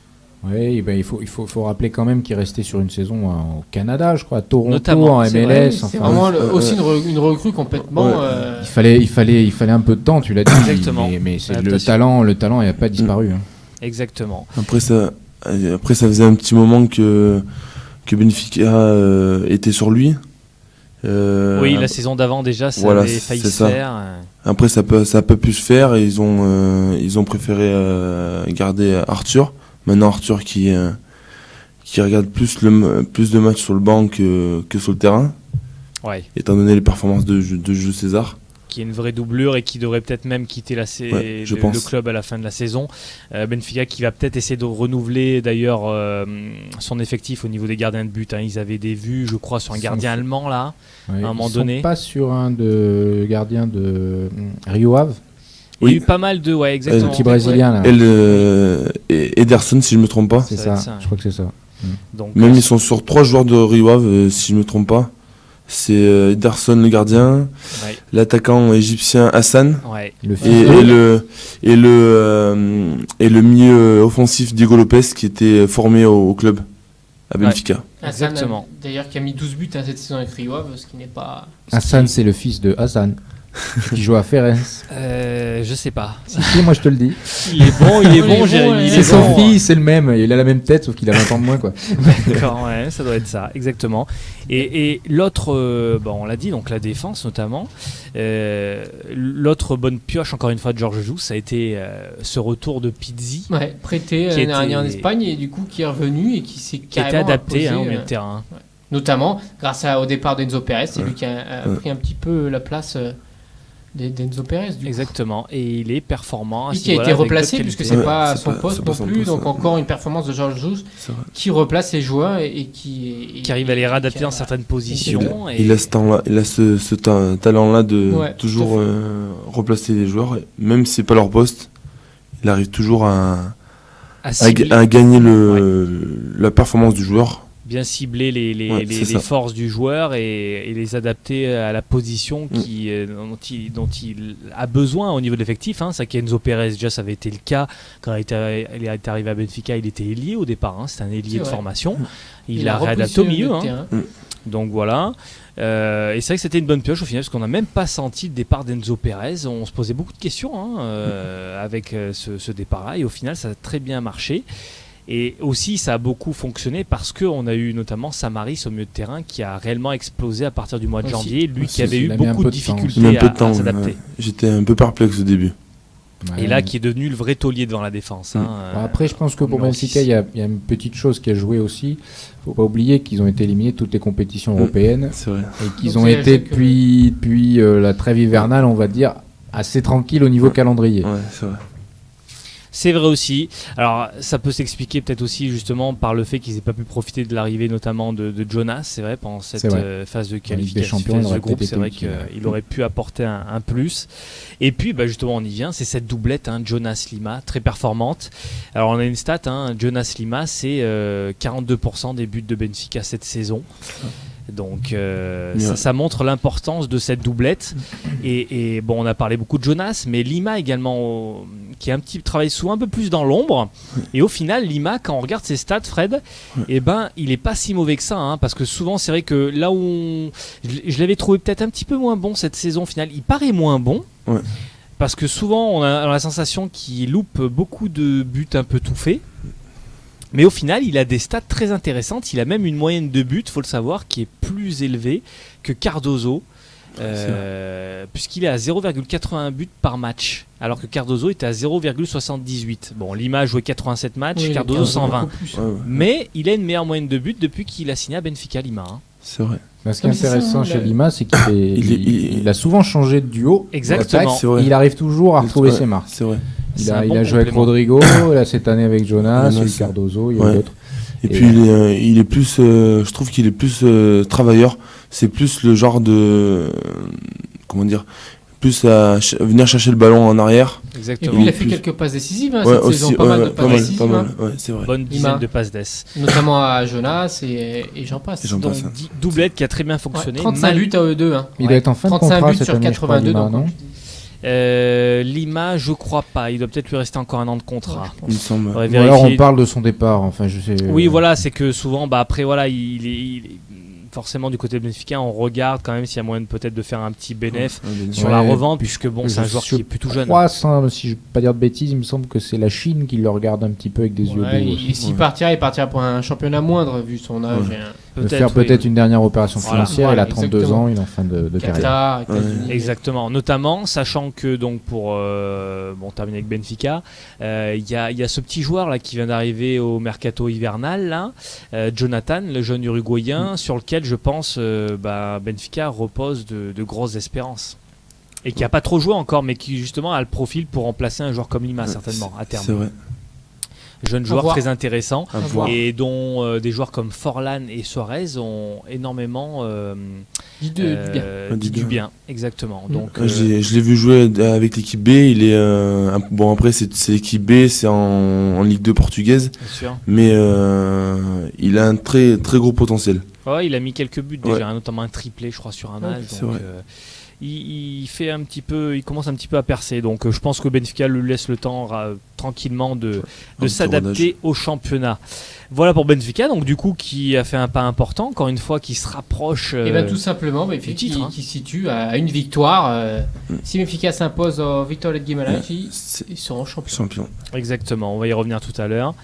Oui, il faut rappeler quand même qu'il restait sur une saison au Canada, je crois, à Toronto, Notamment, en c'est MLS. C'est enfin, vraiment aussi une recrue complètement. Ouais. il fallait un peu de temps, tu l'as dit. Exactement. Mais c'est Adaptation. le talent n'a pas disparu. Hein. Exactement. Après ça faisait un petit moment que Benfica était sur lui. Oui, la saison d'avant déjà, ça voilà, avait failli c'est se ça. faire. Après ça a pas pu se faire, et ils ont préféré garder Arthur. Maintenant Arthur qui qui regarde plus de matchs sur le banc que sur le terrain, Ouais. étant donné les performances de Jules César. Qui est une vraie doublure et qui devrait peut-être même quitter le club à la fin de la saison. Benfica qui va peut-être essayer de renouveler d'ailleurs son effectif au niveau des gardiens de but. Hein. Ils avaient des vues, je crois, sur un gardien allemand là, à un moment donné. Ils sont pas sur un de gardien de Rio Ave. Il y a eu pas mal de... Ouais, exactement. Le petit brésilien là. Et Ederson, si je me trompe pas. C'est Ça va ça, être ça, je crois que c'est ça. Donc, Même ils sont sur 3 joueurs de Rio Ave, si je me trompe pas. C'est Ederson le gardien, ouais. l'attaquant égyptien Hassan Ouais. Le et le milieu offensif Diego Lopez qui était formé au club à Benfica. Hassan, Exactement. D'ailleurs, qui a mis 12 buts cette saison avec Rio Ave, ce qui n'est pas. Hassan, c'est le fils de Hassan qui joue à Ferenc. Je sais pas. Si, moi je te le dis. Il est bon, Jérémy. il C'est est son bon. fils, c'est le même. Il a la même tête, sauf qu'il a 20 ans de moins, quoi. D'accord, ouais, ça doit être ça, exactement. Et l'autre, on l'a dit, donc la défense notamment. L'autre bonne pioche, encore une fois, de Georges Jou, ça a été ce retour de Pizzi, Ouais, prêté Qui l'année dernière en était- Espagne et du coup qui est revenu et qui s'est qui était carrément adapté imposé, au milieu de terrain. notamment grâce au départ d'Enzo Pérez. C'est Ouais. lui qui a pris un petit peu la place d'Enzo Pérez. Du coup. Exactement, et il est performant. à Et ce qui a été niveau-là, avec replacé d'autres puisque qualités. c'est Ouais, pas c'est son pas- poste c'est pas non son plus. poste, Donc ouais. encore une performance de Georges Jou C'est vrai. qui replace les joueurs et qui Qui arrive à les réadapter qui a- dans certaines positions. et- Il a ce talent-là de Ouais, toujours tout replacer les joueurs, même si c'est pas leur poste. Il arrive toujours à à cibler- gagner la performance du joueur. bien cibler Ouais, c'est ça. forces du joueur et les adapter à la position dont il a besoin au niveau de l'effectif. Hein. Ça qu'Enzo Pérez, déjà, ça avait été le cas quand il est arrivé à Benfica. Il était ailier au départ. Hein. C'était un ailier C'est de vrai. formation. Il a a réadapté repoussé au milieu. Hein. terrain. Donc voilà. Et c'est vrai que c'était une bonne pioche au final, parce qu'on n'a même pas senti le départ d'Enzo Pérez. On se posait beaucoup de questions avec ce départ-là. Et au final, ça a très bien marché. Et aussi, ça a beaucoup fonctionné parce qu'on a eu notamment Samaris au milieu de terrain qui a réellement explosé à partir du mois de Aussi. janvier. Lui Aussi, qui avait eu il a mis un beaucoup peu de de temps. difficultés Il a un peu de à temps. s'adapter. J'étais un peu perplexe au début. Et là, qui est devenu le vrai taulier devant la défense. Hein, Bon, après, je pense que pour numéro Benfica, 6. il y a une petite chose qui a joué aussi. Faut pas oublier qu'ils ont été éliminés de toutes les compétitions européennes C'est vrai. et qu'ils Donc, ont c'est été que- depuis la trêve hivernale, on va dire, assez tranquilles au niveau calendrier. Ouais, c'est vrai. C'est vrai aussi. Alors, ça peut s'expliquer peut-être aussi justement par le fait qu'ils n'aient pas pu profiter de l'arrivée notamment de Jonas, c'est vrai, pendant cette C'est vrai. phase de Ligue des qualification, Champions, il phase de aurait groupe. peut-être C'est été vrai utile, qu'il aurait pu apporter un plus. Et puis, justement, on y vient, c'est cette doublette, Jonas-Lima, très performante. Alors, on a une stat, Jonas-Lima, c'est 42% des buts de Benfica cette saison. Donc ça montre l'importance de cette doublette. Et bon, on a parlé beaucoup de Jonas, mais Lima également, qui a travaille souvent un peu plus dans l'ombre. Et au final, Lima, quand on regarde ses stats, Fred, il est pas si mauvais que ça, parce que souvent c'est vrai que là où je l'avais trouvé peut-être un petit peu moins bon cette saison, au final, il paraît moins bon. Ouais. Parce que souvent on a la sensation qu'il loupe beaucoup de buts un peu tout faits. Mais au final, il a des stats très intéressantes. Il a même une moyenne de buts, faut le savoir, qui est plus élevée que Cardozo, puisqu'il est à 0,81 buts par match, alors que Cardozo était à 0,78. Bon, Lima a joué 87 matchs, Oui, Cardozo 120. beaucoup plus. Ouais, ouais. Mais il a une meilleure moyenne de buts depuis qu'il a signé à Benfica Lima. C'est vrai. Ce qui est Mais c'est ça, intéressant hein, chez le- Lima, c'est qu'il a souvent changé de duo. Exactement. d'attaque, C'est vrai. et il arrive toujours à retrouver Ouais, ses marques. C'est vrai. Il C'est a, un il bon a joué avec complément. Rodrigo, là, cette année avec Jonas, Jonas, avec Cardozo, il y a ouais. d'autres. Et Et puis il est plus, je trouve qu'il est plus travailleur. C'est plus le genre de, comment dire, plus à venir chercher le ballon en arrière. Et Exactement. puis il a fait plus- quelques passes décisives Ouais, cette aussi, saison, pas mal de passes décisives, pas mal. hein. Ouais, c'est vrai. Bonne dizaine Lima. de passes d'ess. Notamment à Jonas et j'en passe. Et j'en Donc passe. doublette qui a très bien Ouais, fonctionné. 35 buts à eux deux. Hein. Il doit être en fin de 35 contrat buts cette sur année, je crois, 82, Lima, donc, non Lima, je crois pas. Il doit peut-être lui rester encore un an de contrat. Il me semble. Faudrait Ou alors vérifier. on parle de son départ, enfin je sais. Oui, voilà, c'est que souvent, après, voilà, il est forcément du côté de Benfica, on regarde quand même s'il y a moyen peut-être de faire un petit bénéf Ouais, bien sûr. sur la Ouais, revente, puisque bon, c'est un joueur qui est plutôt jeune. Si je ne veux pas dire de bêtises, il me semble que c'est la Chine qui le regarde un petit peu avec des yeux Ouais, doux. s'il partira, il partira pour un championnat moindre vu son âge. Ouais. de faire peut-être une dernière opération Voilà. financière. Il a 32 exactement. ans, il est en fin de carrière. Qatar, États-Unis. Exactement, notamment sachant que donc pour terminer avec Benfica, il y a ce petit joueur là qui vient d'arriver au mercato hivernal là, Jonathan, le jeune uruguayen, sur lequel je pense Benfica repose de grosses espérances et qui a pas trop joué encore, mais qui justement a le profil pour remplacer un joueur comme Lima certainement à terme. C'est vrai. Jeune joueur voir. très intéressant À voir. et dont des joueurs comme Forlan et Suarez ont énormément Dit du bien. dit du bien, exactement. Donc Je l'ai vu jouer avec l'équipe B. Il est bon, après c'est l'équipe B, c'est en Ligue 2 portugaise, bien sûr. mais il a un très très gros potentiel. Ouais, il a mis quelques buts déjà, Ouais. notamment un triplé, je crois, sur un match. c'est Donc, vrai. il commence un petit peu à percer. Donc, je pense que Benfica lui laisse le temps tranquillement de petit s'adapter au championnat. Voilà pour Benfica, donc du coup, qui a fait un pas important, encore une fois, qui se rapproche. Et bien tout simplement, Benfica titre, hein. qui se situe à une victoire. Si Benfica s'impose au Vitória de Guimarães, C'est ils seront champions. champion. Exactement, on va y revenir tout à l'heure.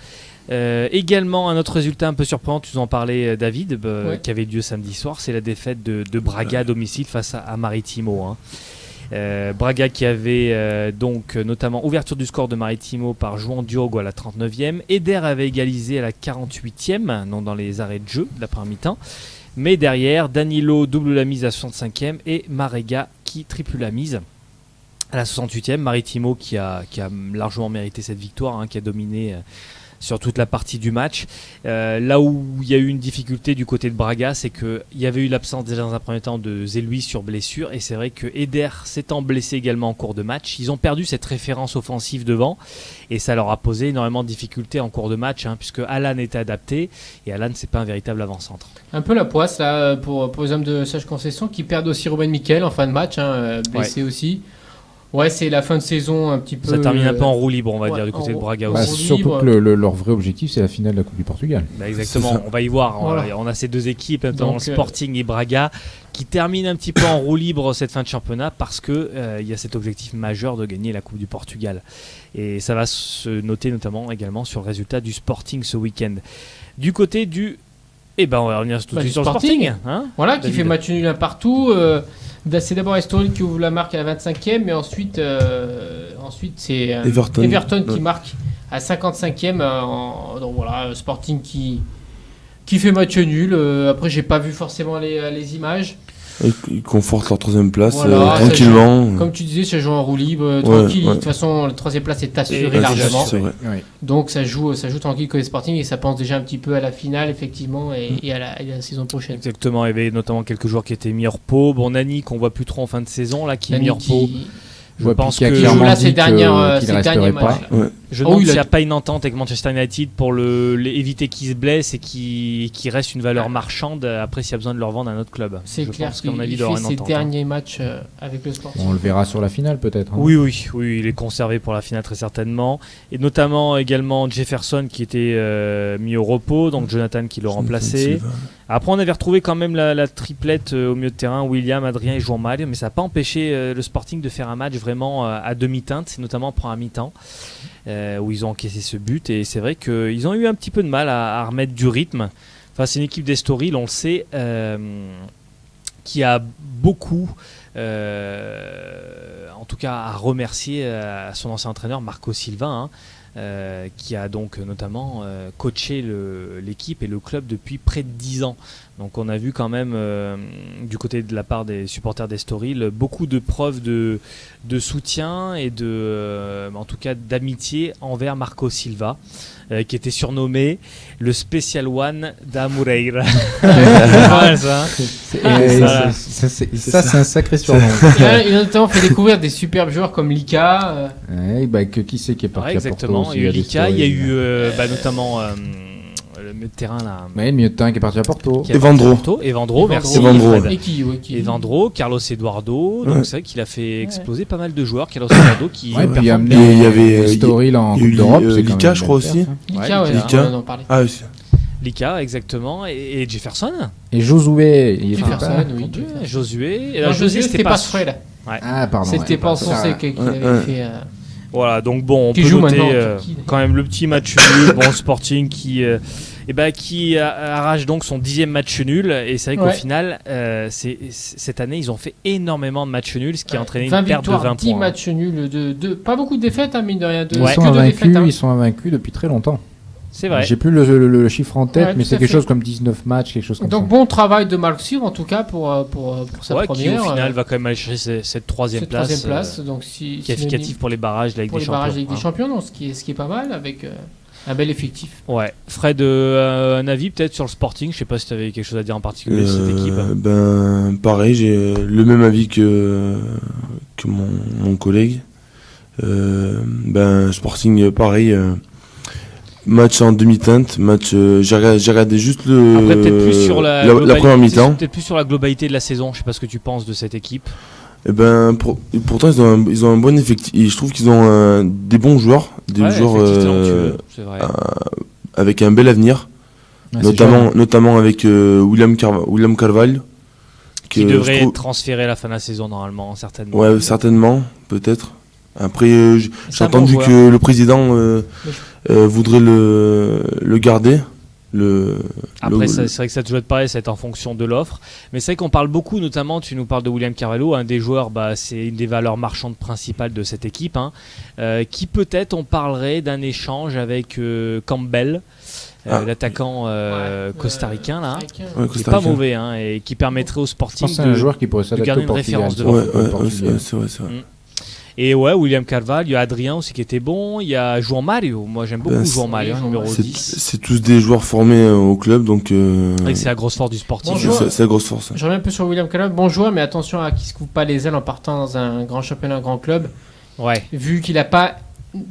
Également, un autre résultat un peu surprenant, tu nous en parlais, David, Ouais. qui avait lieu samedi soir, c'est la défaite de Braga à domicile face à Maritimo. Hein. Braga qui avait donc notamment ouverture du score de Maritimo par João Diogo à la 39e. Eder avait égalisé à la 48e, donc dans les arrêts de jeu de la première mi-temps. Mais derrière, Danilo double la mise à 65e et Marega qui triple la mise à la 68e. Maritimo qui a largement mérité cette victoire, hein, qui a dominé sur toute la partie du match. Là où il y a eu une difficulté du côté de Braga, c'est qu'il y avait eu l'absence déjà dans un premier temps de Zéluis sur blessure, et c'est vrai que Eder s'étant blessé également en cours de match, ils ont perdu cette référence offensive devant, et ça leur a posé énormément de difficultés en cours de match, hein, puisque Alan était adapté, et Alan c'est pas un véritable avant-centre. Un peu la poisse là pour les hommes de Sage Concession qui perdent aussi Ruben Miquel en fin de match, blessé aussi. Ouais, c'est la fin de saison un petit peu. Ça termine un peu en roue libre, on va ouais, dire, du côté de Braga Bah, aussi. libre. Surtout que leur vrai objectif, c'est la finale de la Coupe du Portugal. Bah, exactement, C'est ça. on va y voir. Voilà. On a ces deux équipes, notamment Donc, Sporting et Braga, qui terminent un petit peu en roue libre cette fin de championnat parce que il y a cet objectif majeur de gagner la Coupe du Portugal. Et ça va se noter notamment également sur le résultat du Sporting ce week-end. Du côté du... on va revenir tout de suite du sur le Sporting. Sporting. Hein, Voilà, qui David. fait match nul un partout. C'est d'abord Estoril qui ouvre la marque à la 25e, mais ensuite c'est Everton. qui Ouais. marque à 55e. Donc voilà, Sporting qui fait match nul. Après, j'ai pas vu forcément les images. Ils confortent leur troisième place Voilà, tranquillement. Comme tu disais, ça joue en roue libre, tranquille. ouais. De toute façon, la troisième place est assurée Et largement. C'est vrai. Donc ça joue tranquille côté Sporting et ça pense déjà un petit peu à la finale effectivement et à la saison prochaine. Exactement, il y avait notamment quelques joueurs qui étaient mis hors repos. Bon, Nani qu'on voit plus trop en fin de saison, là, qui est mis hors repos. Je pense qui a que clairement là, dit ces derniers qu'il resterait derniers pas. matchs. là. Ouais. je Oh, demande il s'il a- n'y a pas une entente avec Manchester United pour éviter qu'ils se blessent et qu'il reste une valeur marchande après s'il y a besoin de leur vendre à un autre club. C'est Je clair pense qu'à mon avis, qu'il il doit y fait avoir une ses entente, hein. derniers matchs avec le Sporting. On le verra sur la finale peut-être. hein. Oui, il est conservé pour la finale très certainement. Et notamment également Jefferson qui était mis au repos, donc Jonathan qui l'a remplacé. Après, on avait retrouvé quand même la triplette au milieu de terrain, William, Adrien et João Mário, mais ça n'a pas empêché le Sporting de faire un match vraiment à demi-teinte, c'est notamment en première mi-temps, où ils ont encaissé ce but. Et c'est vrai qu'ils ont eu un petit peu de mal à remettre du rythme. Enfin, c'est une équipe d'Estoril, on le sait, qui a beaucoup, en tout cas, à remercier son ancien entraîneur Marco Silva, hein, qui a donc notamment coaché l'équipe et le club depuis près de 10 ans. Donc on a vu quand même du côté de la part des supporters d'Estoril beaucoup de preuves de soutien et en tout cas d'amitié envers Marco Silva, qui était surnommé le Special One da Moreira. Voilà, ça, hein. Ça, c'est un sacré surnom. Il a notamment fait découvrir des superbes joueurs comme Lika. Qui c'est qui est parti Ouais, à Porto exactement. aussi, Il y a eu des Lika, il y a stories. eu notamment le milieu de terrain là. Ouais, le milieu de terrain qui est parti à Porto. Qui a Evandro. parti à Porto. Evandro, merci. Evandro. Fred. Et qui Evandro, Carlos Eduardo, donc Ouais. c'est vrai qu'il a fait exploser pas mal de joueurs. Carlos Eduardo qui Ouais, puis il y a performe amené il y avait, Estoril en il y a Coupe eu, d'Europe. c'est quand Lika, même je crois une belle aussi. perf, hein. Lika, ouais, Lika. on en parlait. Ah, aussi. Lika, exactement, et Jefferson. Et Josué, il est Jefferson, pas. oui. Josué. Non, Josué, c'était pas Fred. Ah, pardon. C'était ouais. pas Sonsé qui Ouais, avait ouais. fait. Voilà, donc bon, on Qui peut joue noter maintenant, qui- quand même le petit match nul. Bon, Sporting qui arrache donc son 10e match nul. Et c'est vrai qu'au Ouais. final, cette année, ils ont fait énormément de matchs nuls, ce qui a entraîné 20 une perte de victoires, 20 10 points. matchs nuls, pas beaucoup de défaites, hein, mine de rien. Ouais. Que de défaites, hein. Ils sont invaincus depuis très longtemps. C'est vrai. J'ai plus le chiffre en tête, Ouais, mais tout c'est à quelque fait. chose comme 19 matchs, quelque chose comme Donc ça. bon travail de Marc Cyr en tout cas pour sa Ouais, qui première. au final va quand même aller chercher cette troisième place, troisième place. Donc si qui est efficatif pour les barrages de la Ligue pour des les barrages Champions. avec des champions, donc, ce qui est pas mal avec un bel effectif. Ouais. Fred, un avis peut-être sur le Sporting. Je sais pas si tu avais quelque chose à dire en particulier sur cette équipe. Ben, pareil, j'ai le même avis que mon collègue. Sporting, pareil. Match en demi-teinte, j'ai regardé juste Après, peut-être plus sur la globalité- première mi-temps. Peut-être plus sur la globalité de la saison. Je sais pas ce que tu penses de cette équipe. Et pourtant ils ont un bon effectif. Et je trouve qu'ils ont des bons joueurs, Ouais, joueurs effectif talentueux, c'est vrai. avec un bel avenir, Ouais, c'est jeune. notamment avec William Carvalho, Qui que devrait je trouve- être transféré à la fin de la saison normalement, certainement. Ouais, certainement, peut-être. Après, j'ai C'est un bon entendu joueur. que le président voudrait le garder. Après, c'est vrai que ça te doit être pareil, c'est en fonction de l'offre. Mais c'est vrai qu'on parle beaucoup, notamment, tu nous parles de William Carvalho, un des joueurs, c'est une des valeurs marchandes principales de cette équipe. Qui peut-être, on parlerait d'un échange avec Campbell, l'attaquant costaricain, là. Ouais, Qui Costa est pas Rica. mauvais, et qui permettrait au Je Sporting pense que c'est un joueur qui pourrait s'adapter garder au une Portugal. référence de Ouais, Portugal. c'est vrai. Et ouais, William Carvalho, il y a Adrien aussi qui était bon, il y a João Mario, moi j'aime beaucoup Ben, João Mario, oui, numéro C'est 10. c'est tous des joueurs formés au club, donc C'est vrai que c'est la grosse force du Sporting. Bonjour. c'est la grosse force. Je reviens un peu sur William Carvalho. Bon joueur, mais attention à qui se coupe pas les ailes en partant dans un grand championnat, un grand club. Ouais. Vu qu'il n'a pas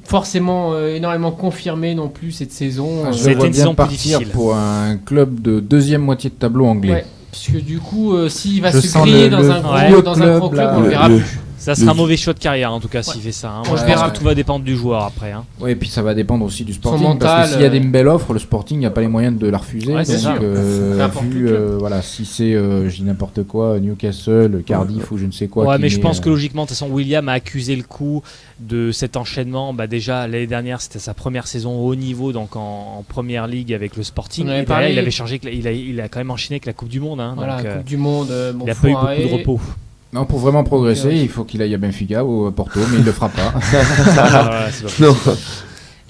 forcément énormément confirmé non plus cette saison. Je Ça a été vois une bien saison plus partir difficile. pour un club de deuxième moitié de tableau anglais. Ouais, parce que du coup, s'il va Je se sens griller le- dans le un gros vieux club, club, là. on le verra Le- plus. Ça sera un mauvais choix de carrière en tout cas s'il fait ça. Moi On je le pense verra. que tout va dépendre du joueur après. Ouais, et puis ça va dépendre aussi du Sporting. mental, parce que s'il y a des belles offres, le Sporting n'a pas les moyens de la refuser. Ouais, c'est donc, sûr. N'importe vu, quel club. voilà, si c'est, je dis n'importe quoi, Newcastle, Cardiff ou je ne sais quoi. Ouais, qui mais je met, pense que logiquement, de toute façon, William a accusé le coup de cet enchaînement. Déjà l'année dernière, c'était sa première saison au haut niveau, donc en première ligue avec le Sporting. On en avait Et derrière, parlé. il avait changé, il a quand même enchaîné avec la Coupe du Monde. Voilà, donc, Coupe du Monde, il n'a pas eu beaucoup de repos. Non, pour vraiment progresser, Ok. il faut qu'il aille à Benfica ou à Porto, mais il le fera pas. Voilà, c'est pas Non. possible.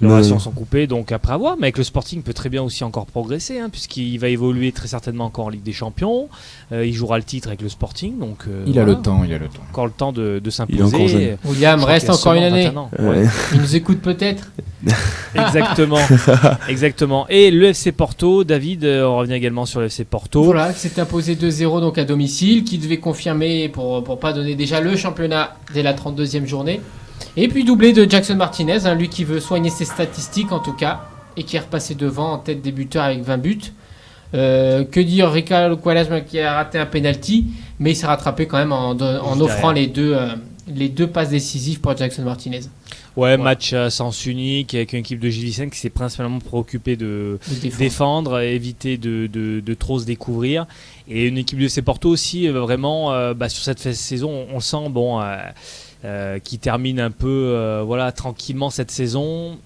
Les Non, relations non. sont coupées, donc après avoir. Mais avec le Sporting, il peut très bien aussi encore progresser, puisqu'il va évoluer très certainement encore en Ligue des Champions. Il jouera le titre avec le Sporting, donc Il a voilà. le temps, il a le temps. Encore le temps de Il est s'imposer. encore jeune. William Je crois reste qu'il a encore une seulement année. 21 ans. Ouais. Ouais. Il nous écoute peut-être. Exactement, exactement. Et le FC Porto, David, on revient également sur le FC Porto. Voilà, qui s'est imposé 2-0 donc à domicile, qui devait confirmer pour pas donner déjà le championnat dès la 32e journée. Et puis doublé de Jackson Martinez, lui qui veut soigner ses statistiques en tout cas, et qui est repassé devant en tête des buteurs avec 20 buts. Que dire, Ricardo Quaresma qui a raté un penalty, mais il s'est rattrapé quand même en offrant les deux passes décisives pour Jackson Martinez. Ouais, match à sens unique avec une équipe de Gilles Vicente qui s'est principalement préoccupée de défendre, éviter de trop se découvrir. Et une équipe de FC Porto aussi, vraiment, sur cette saison, on le sent, qui termine un peu tranquillement cette saison.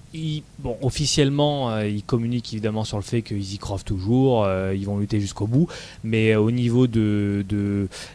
Officiellement, ils communiquent évidemment sur le fait qu'ils y croient toujours, ils vont lutter jusqu'au bout, mais au niveau de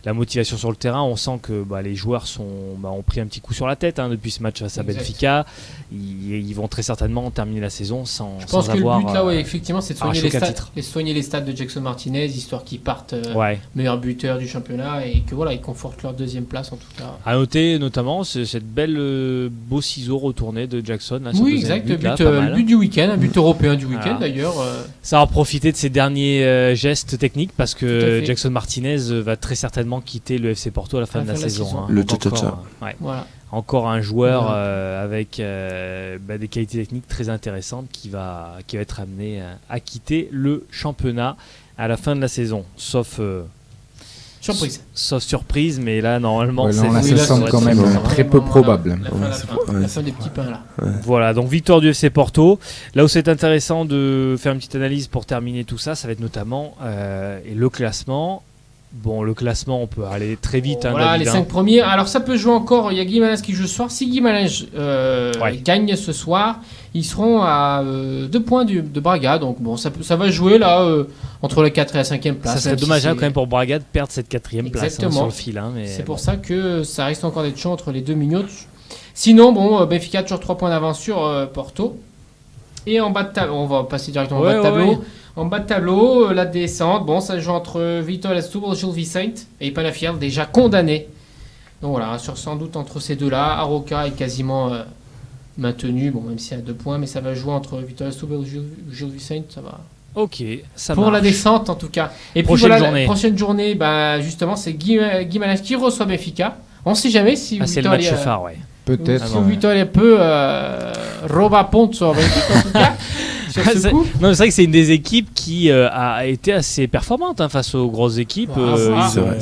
la motivation sur le terrain, on sent que les joueurs ont pris un petit coup sur la tête depuis ce match face à Exact. Benfica. Ils vont très certainement terminer la saison sans Je pense que avoir, le but là, effectivement, c'est de soigner arraché les, aucun stats, titre. soigner les stats de Jackson Martinez, histoire qu'ils partent Ouais. meilleur buteur du championnat et que ils confortent leur deuxième place en tout cas. À noter notamment cette belle beau ciseau retourné de Jackson. Là, son Oui, deuxième exact, là, le pas mal. but du week-end, un but européen du week-end Voilà. d'ailleurs. Ça va profiter de ses derniers gestes techniques parce Tout à que fait. Jackson Martinez va très certainement quitter le FC Porto à la fin de la saison. Le Donc cha-cha-cha. encore, encore un joueur Voilà. avec des qualités techniques très intéressantes qui va être amené à quitter le championnat à la fin de la saison. Sauf surprise, mais là normalement Ouais, c'est non, là, Oui, ça là, semble c'est- quand même c'est très vraiment peu probable. La fin, Ouais, la c'est fin, pas- ouais, la c'est fin des petits pains là. Voilà, donc victoire du FC Porto. Là où c'est intéressant de faire une petite analyse pour terminer tout ça, ça va être notamment le classement Bon, le classement, on peut aller très vite. Bon, voilà, David, les 5 premiers. Alors, ça peut jouer encore. Il y a Guimarães qui joue ce soir. Si Guimarães gagne ce soir, ils seront à 2 points de Braga. Donc, bon, ça va jouer là entre la 4 et la 5e place. Ça serait dommage quand même pour Braga de perdre cette 4e place sur le fil. Mais c'est pour ça que ça risque encore d'être chaud entre les 2 minutes. Sinon, bon, Benfica a toujours 3 points d'avance sur Porto. Et en bas de tableau, on va passer directement en bas de tableau. Ouais. En bas de tableau, la descente, bon, ça joue entre Vitória Setúbal, Gil Vicente et Penafiel, déjà condamné. Donc voilà, sans doute entre ces deux-là. Aroca est quasiment maintenu, bon, même s'il y a 2 points, mais ça va jouer entre Vitória Setúbal et Gil Vicente, ça va. Ok, ça pour marche. la descente en tout cas. Et puis voilà, la prochaine journée, justement, c'est Guimarães qui reçoit Benfica. On ne sait jamais si c'est le match phare, ouais. Peut-être. Si Vitória peut roba ponto sur Benfica en tout cas. C'est vrai que c'est une des équipes qui a été assez performante face aux grosses équipes. C'est vrai.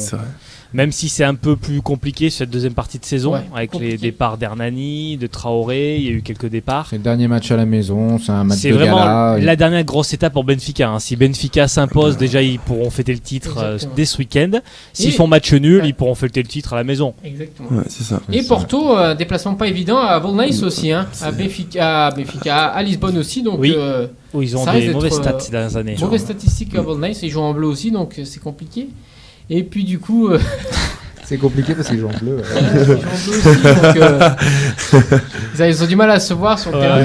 Même si c'est un peu plus compliqué cette deuxième partie de saison, avec les départs d'Hernani, de Traoré, il y a eu quelques départs. C'est le dernier match à la maison, c'est un match c'est de vraiment gala. La dernière grosse étape pour Benfica. Si Benfica s'impose, déjà ils pourront fêter le titre dès ce week-end. S'ils font match nul, ils pourront fêter le titre à la maison. Exactement. Ouais, c'est ça. Et Porto, déplacement pas évident à Volnais aussi, à Benfica, à Lisbonne aussi. Donc, oui, ils ont des mauvaises stats ces dernières années. Mauvaises statistiques à Volnais, ils jouent en bleu aussi, donc c'est compliqué. Et puis du coup... c'est compliqué parce qu'ils jouent en bleu. Ils jouent en bleu aussi, donc ils ont du mal à se voir sur le terrain.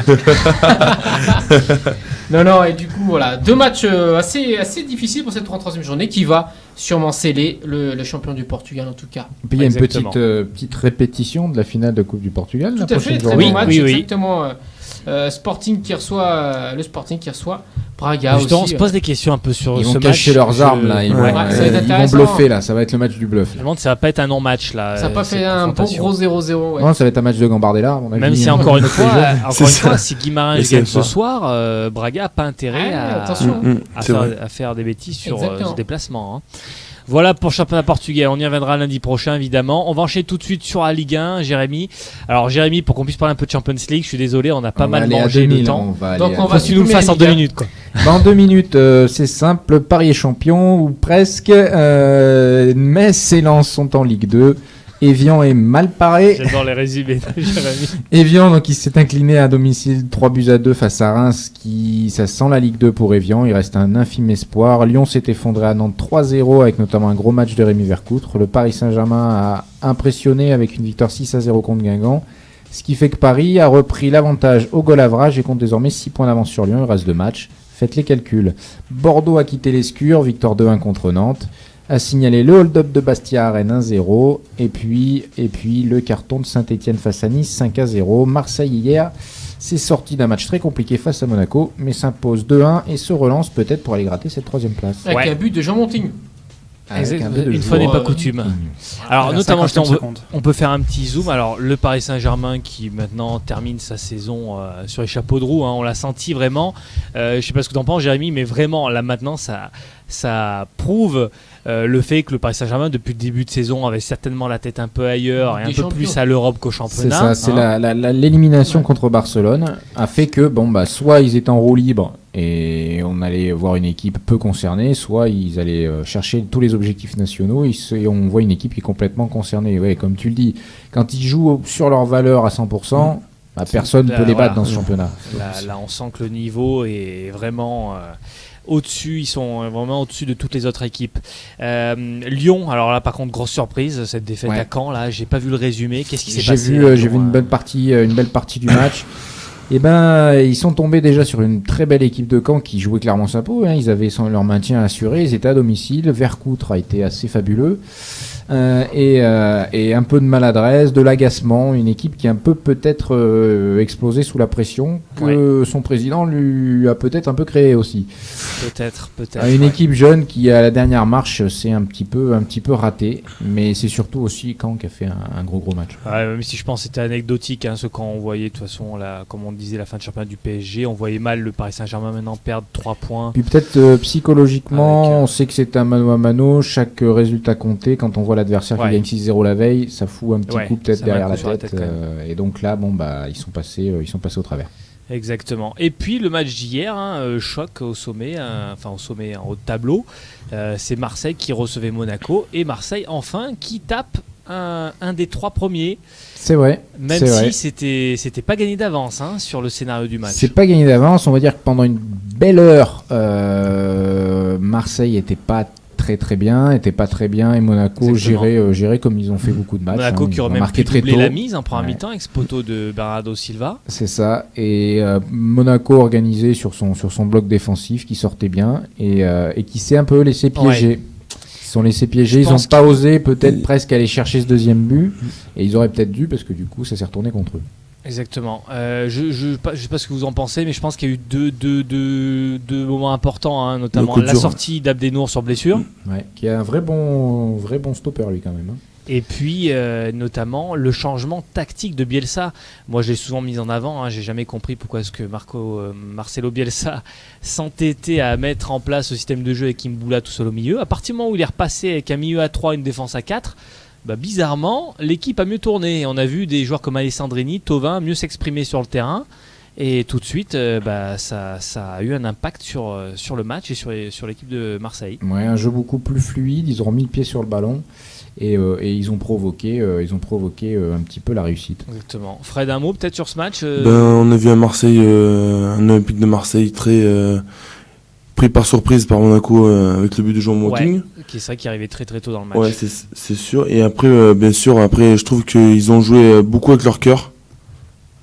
Non, et du coup, voilà. 2 matchs assez difficiles pour cette 33e journée qui va sûrement sceller le champion du Portugal en tout cas. Et puis il y a une petite répétition de la finale de Coupe du Portugal. Tout à fait, très bon match, exactement. Sporting qui reçoit Braga. Justement, aussi, on se pose des questions un peu sur ce match. Ils vont cacher leurs armes là, ils vont bluffer là, ça va être le match du bluff. Je me demande si ça va pas être un non-match là. Ça va pas fait un bon gros 0-0. Ouais. Non, ça va être un match de Gambardella à mon avis. Même si encore une fois, si Guimarães gagne ce soir, Braga a pas intérêt à faire des bêtises sur ce déplacement. Voilà pour le championnat portugais, on y reviendra lundi prochain évidemment. On va enchaîner tout de suite sur la Ligue 1, Jérémy. Alors Jérémy, pour qu'on puisse parler un peu de Champions League, je suis désolé, on a pas mal mangé le temps. Donc on va tu nous le fasses en 2 minutes quoi. En 2 minutes, c'est simple, Paris est champion ou presque. Metz et Lens sont en Ligue 2. Evian est mal paré. J'adore les résumés de Jérémy. Evian, donc, il s'est incliné à domicile 3-2 face à Reims, ça sent la Ligue 2 pour Evian. Il reste un infime espoir. Lyon s'est effondré à Nantes 3-0 avec notamment un gros match de Rémi Vercoutre. Le Paris Saint-Germain a impressionné avec une victoire 6-0 contre Guingamp. Ce qui fait que Paris a repris l'avantage au goal average et compte désormais 6 points d'avance sur Lyon. Il reste 2 matchs. Faites les calculs. Bordeaux a quitté l'Escure, victoire 2-1 contre Nantes. A signalé le hold-up de Bastia à Rennes 1-0 et puis le carton de Saint-Etienne face à Nice 5-0. Marseille hier s'est sorti d'un match très compliqué face à Monaco mais s'impose 2-1 et se relance peut-être pour aller gratter cette 3e place. Avec un but de Jean Montigny. Une fois n'est pas coutume. Alors notamment on peut faire un petit zoom. Alors le Paris Saint-Germain qui maintenant termine sa saison sur les chapeaux de roue, on l'a senti vraiment. Je sais pas ce que tu en penses Jérémy, mais vraiment là maintenant ça prouve le fait que le Paris Saint-Germain depuis le début de saison avait certainement la tête un peu ailleurs et un peu plus à l'Europe qu'au championnat. C'est ça, l'élimination contre Barcelone a fait que soit ils étaient en roue libre et on allait voir une équipe peu concernée, soit ils allaient chercher tous les objectifs nationaux et on voit une équipe qui est complètement concernée. Ouais, comme tu le dis, quand ils jouent sur leur valeur à 100%, personne ne peut les battre dans ce championnat. Là on sent que le niveau est vraiment... au-dessus, ils sont vraiment au-dessus de toutes les autres équipes. Lyon, alors là par contre grosse surprise, cette défaite à Caen, là j'ai pas vu le résumé, qu'est-ce qui s'est passé? J'ai vu une belle partie du match. Et ils sont tombés déjà sur une très belle équipe de Caen qui jouait clairement sa peau, ils avaient leur maintien assuré, ils étaient à domicile, Vercoutre a été assez fabuleux. Et un peu de maladresse, de l'agacement, une équipe qui a un peu peut-être explosé sous la pression que son président lui a peut-être un peu créé aussi. Peut-être. Une équipe jeune qui à la dernière marche s'est un petit peu raté, mais c'est surtout aussi Caen qui a fait un gros match. Même si je pense que c'était anecdotique, ce quand on voyait de toute façon comme on disait la fin de championnat du PSG, on voyait mal le Paris Saint-Germain maintenant perdre 3 points. Puis peut-être psychologiquement, on sait que c'est un mano à mano, chaque résultat comptait quand on voit l'adversaire qui gagne 6-0 la veille, ça fout un petit coup peut-être derrière la tête. Et donc là, ils sont passés au travers. Exactement. Et puis le match d'hier, choc au sommet, au sommet en haut de tableau, c'est Marseille qui recevait Monaco et Marseille enfin qui tape un des 3 premiers. C'est vrai. Même si c'était pas gagné d'avance sur le scénario du match. C'est pas gagné d'avance. On va dire que pendant une belle heure, Marseille était pas très bien et Monaco gérait comme ils ont fait beaucoup de matchs. Monaco qui aurait même marqué pu très doubler tôt. la mise en première mi-temps avec ce poteau de Bernardo Silva. C'est ça. Et Monaco organisé sur son bloc défensif qui sortait bien et qui s'est un peu laissé piéger. Ouais. Ils se sont laissés piéger. Ils n'ont pas osé peut-être presque aller chercher ce deuxième but et ils auraient peut-être dû parce que du coup ça s'est retourné contre eux. Exactement. Je sais pas ce que vous en pensez, mais je pense qu'il y a eu deux moments importants, notamment la sortie d'Abdenour sur blessure. Ouais, qui a un vrai bon stopper lui quand même. Et puis notamment le changement tactique de Bielsa. Moi je l'ai souvent mis en avant, j'ai jamais compris pourquoi est-ce que Marcelo Bielsa s'entêtait à mettre en place ce système de jeu avec Imbula tout seul au milieu. À partir du moment où il est repassé avec un milieu à 3 et une défense à 4, bizarrement, l'équipe a mieux tourné. On a vu des joueurs comme Alessandrini, Thauvin mieux s'exprimer sur le terrain. Et tout de suite, ça a eu un impact sur le match et sur l'équipe de Marseille. Ouais, un jeu beaucoup plus fluide. Ils ont remis le pied sur le ballon et ils ont provoqué un petit peu la réussite. Exactement. Fred, un mot peut-être sur ce match On a vu un Olympique de Marseille très pris par surprise par Monaco avec le but de Choupo-Moting. Ouais, c'est vrai qu'il arrivait très très tôt dans le match. Ouais, c'est sûr. Et après, bien sûr, je trouve qu'ils ont joué beaucoup avec leur cœur,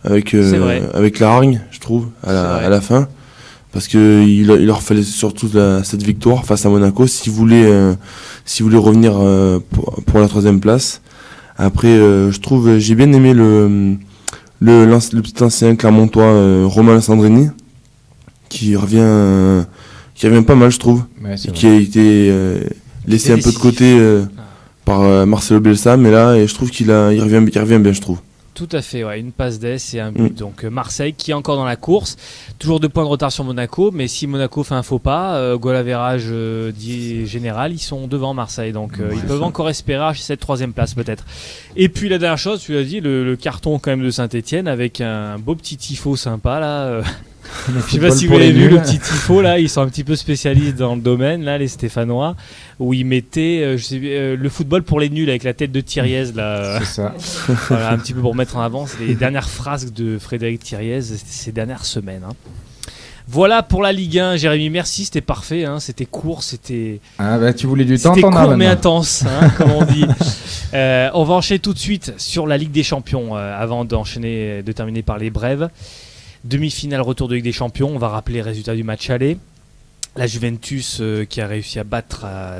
avec la hargne, je trouve, à la fin. Parce qu'il leur fallait surtout cette victoire face à Monaco s'ils voulaient revenir pour la 3e place. Après, je trouve, j'ai bien aimé le petit ancien Clermontois Romain Sandrini qui revient pas mal, je trouve, Ouais, et qui a été laissé un peu de côté par Marcelo Bielsa, mais là, et je trouve qu'il revient bien, je trouve. Tout à fait, une passe d'ess et un but. Donc Marseille qui est encore dans la course, toujours 2 points de retard sur Monaco, mais si Monaco fait un faux pas, goal average dit général, ils sont devant Marseille, donc ils peuvent encore espérer arracher cette 3e place peut-être. Et puis la dernière chose, tu l'as dit, le carton quand même de Saint-Etienne avec un beau petit tifo sympa là. Je sais pas si vous avez vu le petit tifo là, ils sont un petit peu spécialistes dans le domaine là, les Stéphanois, où ils mettaient le football pour les nuls avec la tête de Thiriez là. C'est ça. Voilà, un petit peu pour mettre en avant, c'est les dernières phrases de Frédéric Thiriez ces dernières semaines. Voilà pour la Ligue 1, Jérémy, merci, c'était parfait, c'était court, c'était... tu voulais du temps, c'était court mais intense, comme on dit. On va enchaîner tout de suite sur la Ligue des Champions, avant de terminer par les brèves. Demi-finale retour de Ligue des Champions, on va rappeler les résultats du match aller. La Juventus qui a réussi à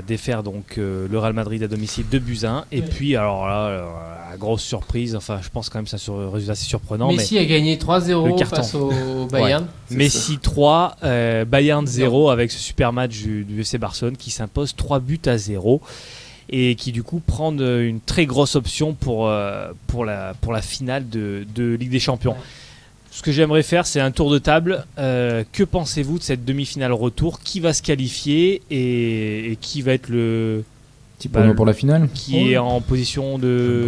défaire donc le Real Madrid à domicile 2-1. Et puis alors là, la grosse surprise, je pense quand même que c'est un résultat assez surprenant. Messi a gagné 3-0 face au Bayern. Ouais. Messi 3, Bayern 0 avec ce super match du FC Barcelone qui s'impose 3-0 et qui du coup prend une très grosse option pour la finale de Ligue des Champions. Ce que j'aimerais faire, c'est un tour de table. Que pensez-vous de cette demi-finale retour ? Qui va se qualifier et qui va être le petit prono pour la finale ? Qui est en position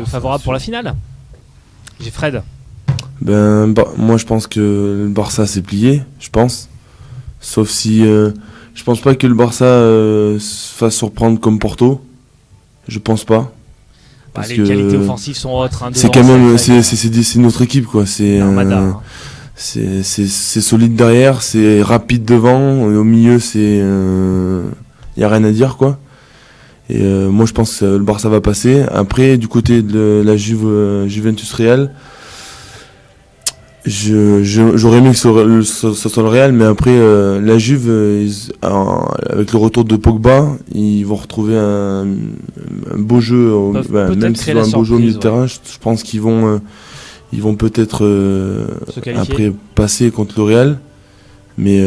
favorable pour la finale ? J'ai Fred. Moi, je pense que le Barça s'est plié, je pense. Sauf si je pense pas que le Barça se fasse surprendre comme Porto. Je pense pas. Les qualités offensives sont autres. C'est quand même c'est notre équipe quoi. C'est solide derrière, c'est rapide devant, au milieu c'est y a rien à dire quoi. Et moi je pense que le Barça va passer. Après du côté de la Juventus Real, j'aurais aimé que ce soit le Real, mais après la Juve avec le retour de Pogba, ils vont retrouver un beau jeu, même s'ils ont un beau jeu au milieu de terrain. Je pense qu'ils vont peut-être après passer contre le Real, mais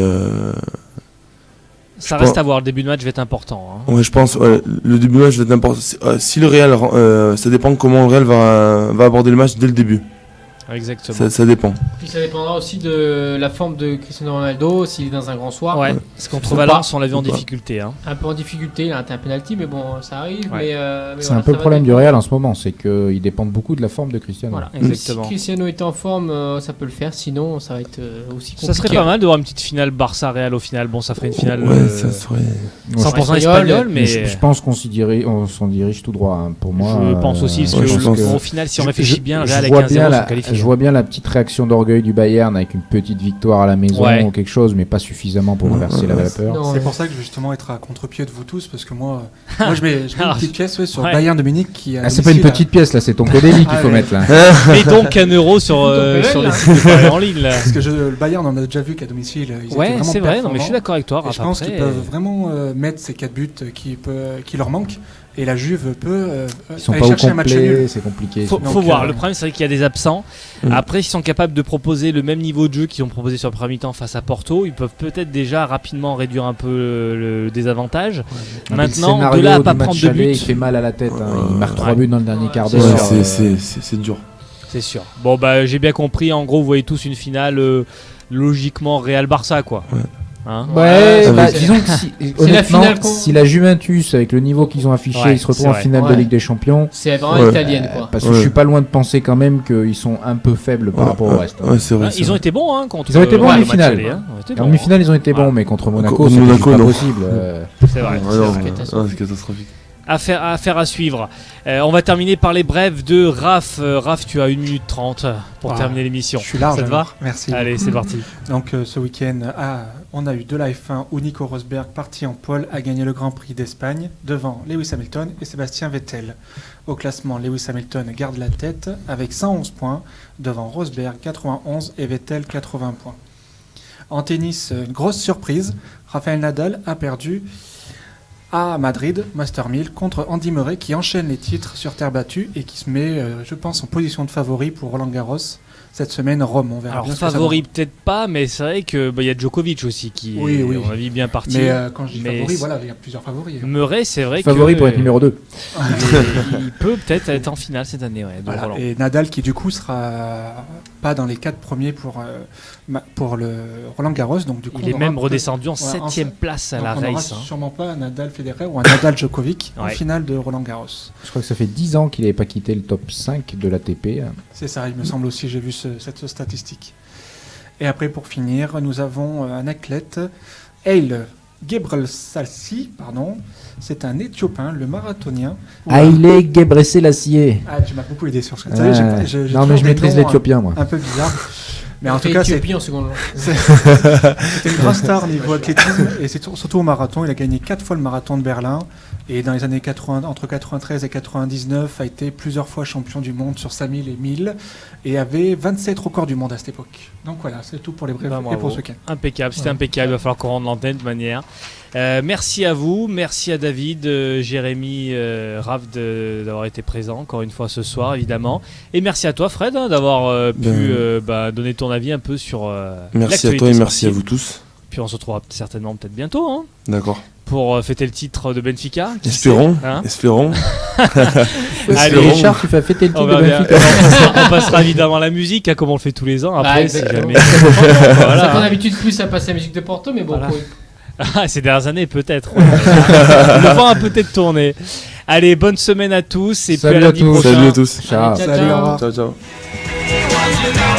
ça reste à voir. Le début de match va être important. Ouais, je pense. Le début de match va être important. Si le Real, ça dépend comment le Real va aborder le match dès le début. Exactement. Ça dépend. Puis ça dépendra aussi de la forme de Cristiano Ronaldo, s'il est dans un grand soir. Ouais, parce contre Faut Valence, on l'a vu en Faut pas. difficulté. Hein. Un peu en difficulté, il a raté un penalty, mais bon, ça arrive. Ouais. Mais C'est voilà, un peu ça le va problème du dépendre. Real en ce moment, c'est qu'ils dépendent beaucoup de la forme de Cristiano. Voilà. Exactement. Si Cristiano est en forme, ça peut le faire. Sinon, ça va être aussi compliqué. Ça serait pas mal de voir une petite finale Barça-Real au final. Bon, ça ferait une finale Ouais, ça serait. 100% espagnol, espagnole, mais je pense qu'on s'en dirige tout droit. Hein. Pour moi, je pense aussi, parce ouais, je pense que que- au final, si on réfléchit bien, le je Real vois avec bien 1-0 la- sont qualifiés. je vois bien la petite réaction d'orgueil du Bayern avec une petite victoire à la maison Ouais. ou quelque chose, mais pas suffisamment pour renverser la vapeur. Non, C'est pour ça que je vais justement être à contre-pied de vous tous, parce que moi je mets une petite pièce sur Ouais. Bayern de Munich qui a Ah, c'est pas une petite pièce là, c'est ton Kodeli qu'il Ah, faut ouais. mettre là. Et donc 1 euro sur Ton les PL, sites de paris en ligne. Là. Parce que le Bayern, on a déjà vu qu'à domicile, ils étaient Ouais, vraiment c'est vrai. Non, mais je suis performants. d'accord avec toi. Et Raph, je pense après, qu'ils peuvent vraiment mettre ces 4 buts qui leur manquent. Et la Juve peut Ils sont aller pas au chercher un match nul. complet, c'est compliqué. Faut Donc, voir. Le problème, c'est vrai qu'il y a des absents. Mm. Après, s'ils sont capables de proposer le même niveau de jeu qu'ils ont proposé sur le premier mi-temps face à Porto, ils peuvent peut-être déjà rapidement réduire un peu le désavantage. Le Maintenant, scénario de là à du pas match prendre de aller, buts, il fait mal à la tête. Hein. Il marque 3 Ouais. buts dans le dernier quart c'est d'heure. Ouais, c'est dur. c'est sûr. Bon, bah, j'ai bien compris. En gros, vous voyez tous une finale logiquement Real-Barça, quoi. Ouais. Hein Ouais, Ouais, bah, c'est- disons que si, la honnêtement, finale si la Juventus, avec le niveau qu'ils ont affiché, Ouais, ils se retrouvent c'est en vrai. finale Ouais. de Ligue des Champions, C'est vraiment Ouais. italienne, quoi. parce que Ouais. je suis pas loin de penser quand même qu'ils sont un peu faibles par rapport au reste. hein. Ouais, c'est vrai. Hein, c'est ils ont vrai. été bons hein, contre Ils ont été bons en le match demi-finale. aller, hein. Ils ont été En bons, demi-finale, ils ont été bons, Ouais. mais contre Monaco, Contre c'est Monaco, pas non. possible. C'est vrai. Ouais, non, catastrophique. c'est catastrophique. Affaire à suivre. On va terminer par les brèves de Raph. Raph, tu as 1 minute 30 pour Ah, terminer l'émission. Je suis large. Ça te va alors. Merci. Allez, c'est parti. Donc ce week-end, on a eu de la F1 où Nico Rosberg, parti en pole, a gagné le Grand Prix d'Espagne devant Lewis Hamilton et Sébastien Vettel. Au classement, Lewis Hamilton garde la tête avec 111 points devant Rosberg 91 et Vettel 80 points. En tennis, une grosse surprise, Rafael Nadal a perdu à Madrid, Master 1000, contre Andy Murray qui enchaîne les titres sur terre battue et qui se met, je pense, en position de favori pour Roland Garros. Cette semaine, Rome, on verra Alors bien ce que ça favori donne. peut-être pas, mais c'est vrai que y a Djokovic aussi qui Oui, est oui. à mon avis bien parti. Mais quand je dis Mais favori, c'est- voilà, il y a plusieurs favoris. Murray, c'est vrai Favori que pour être numéro 2. il peut peut-être être en finale cette année, ouais, de Voilà. Roland. Et Nadal qui du coup sera pas dans les 4 premiers pour le Roland Garros. Donc du coup, Il est on aura même peu- redescendu en Ouais, 7ème place à donc la on n'aura race. hein. sûrement pas un Nadal Federer ou un Nadal Djokovic en Ouais. finale de Roland Garros. Je crois que ça fait 10 ans qu'il n'avait pas quitté le top 5 de l'ATP. C'est ça, il me semble aussi, j'ai vu cette statistique. Et après, pour finir, nous avons un athlète, Haile Gebrselassie, pardon. C'est un Éthiopien, le marathonien. Haile Gebrselassie. Ah, tu m'as beaucoup aidé sur ce que Ouais. j'ai Non, mais toujours je des maîtrise noms, l'éthiopien, moi. un peu bizarre. Mais en Fait tout cas, c'est Éthiopie en seconde langue. c'était une grosse star au niveau athlétisme et c'est surtout au marathon. Il a gagné 4 fois le marathon de Berlin et dans les années 80, entre 93 et 99, a été plusieurs fois champion du monde sur 5000 et 1000 et avait 27 records du monde à cette époque. Donc voilà, c'est tout pour les brèves Bah, et bravo. pour ce week-end. Impeccable, c'était impeccable. Il va falloir qu'on rende l'antenne de manière. Merci à vous, merci à David, Jérémy, Raph d'avoir été présent encore une fois ce soir évidemment. Et merci à toi Fred d'avoir pu donner ton avis un peu sur Merci à l'actualité toi et merci à sportive. vous tous. Puis on se retrouvera certainement peut-être bientôt hein, D'accord. pour fêter le titre de Benfica. Qui Espérons. sait, hein. Espérons. Allez, Richard, tu fais fêter le On, titre de va bien- Benfica. on passera évidemment à la musique hein, comme on le fait tous les ans. Après, Ah, si exactement. jamais. Ça Voilà. prend l'habitude plus à passer la musique de Porto, mais bon, Voilà. pour- Ah, ces dernières années, peut-être. Le vent a peut-être tourné. Allez, bonne semaine à tous et Salut puis à à lundi tous. prochain. Salut à tous. Ciao. Allez, Salut, au revoir. Ciao, ciao. It was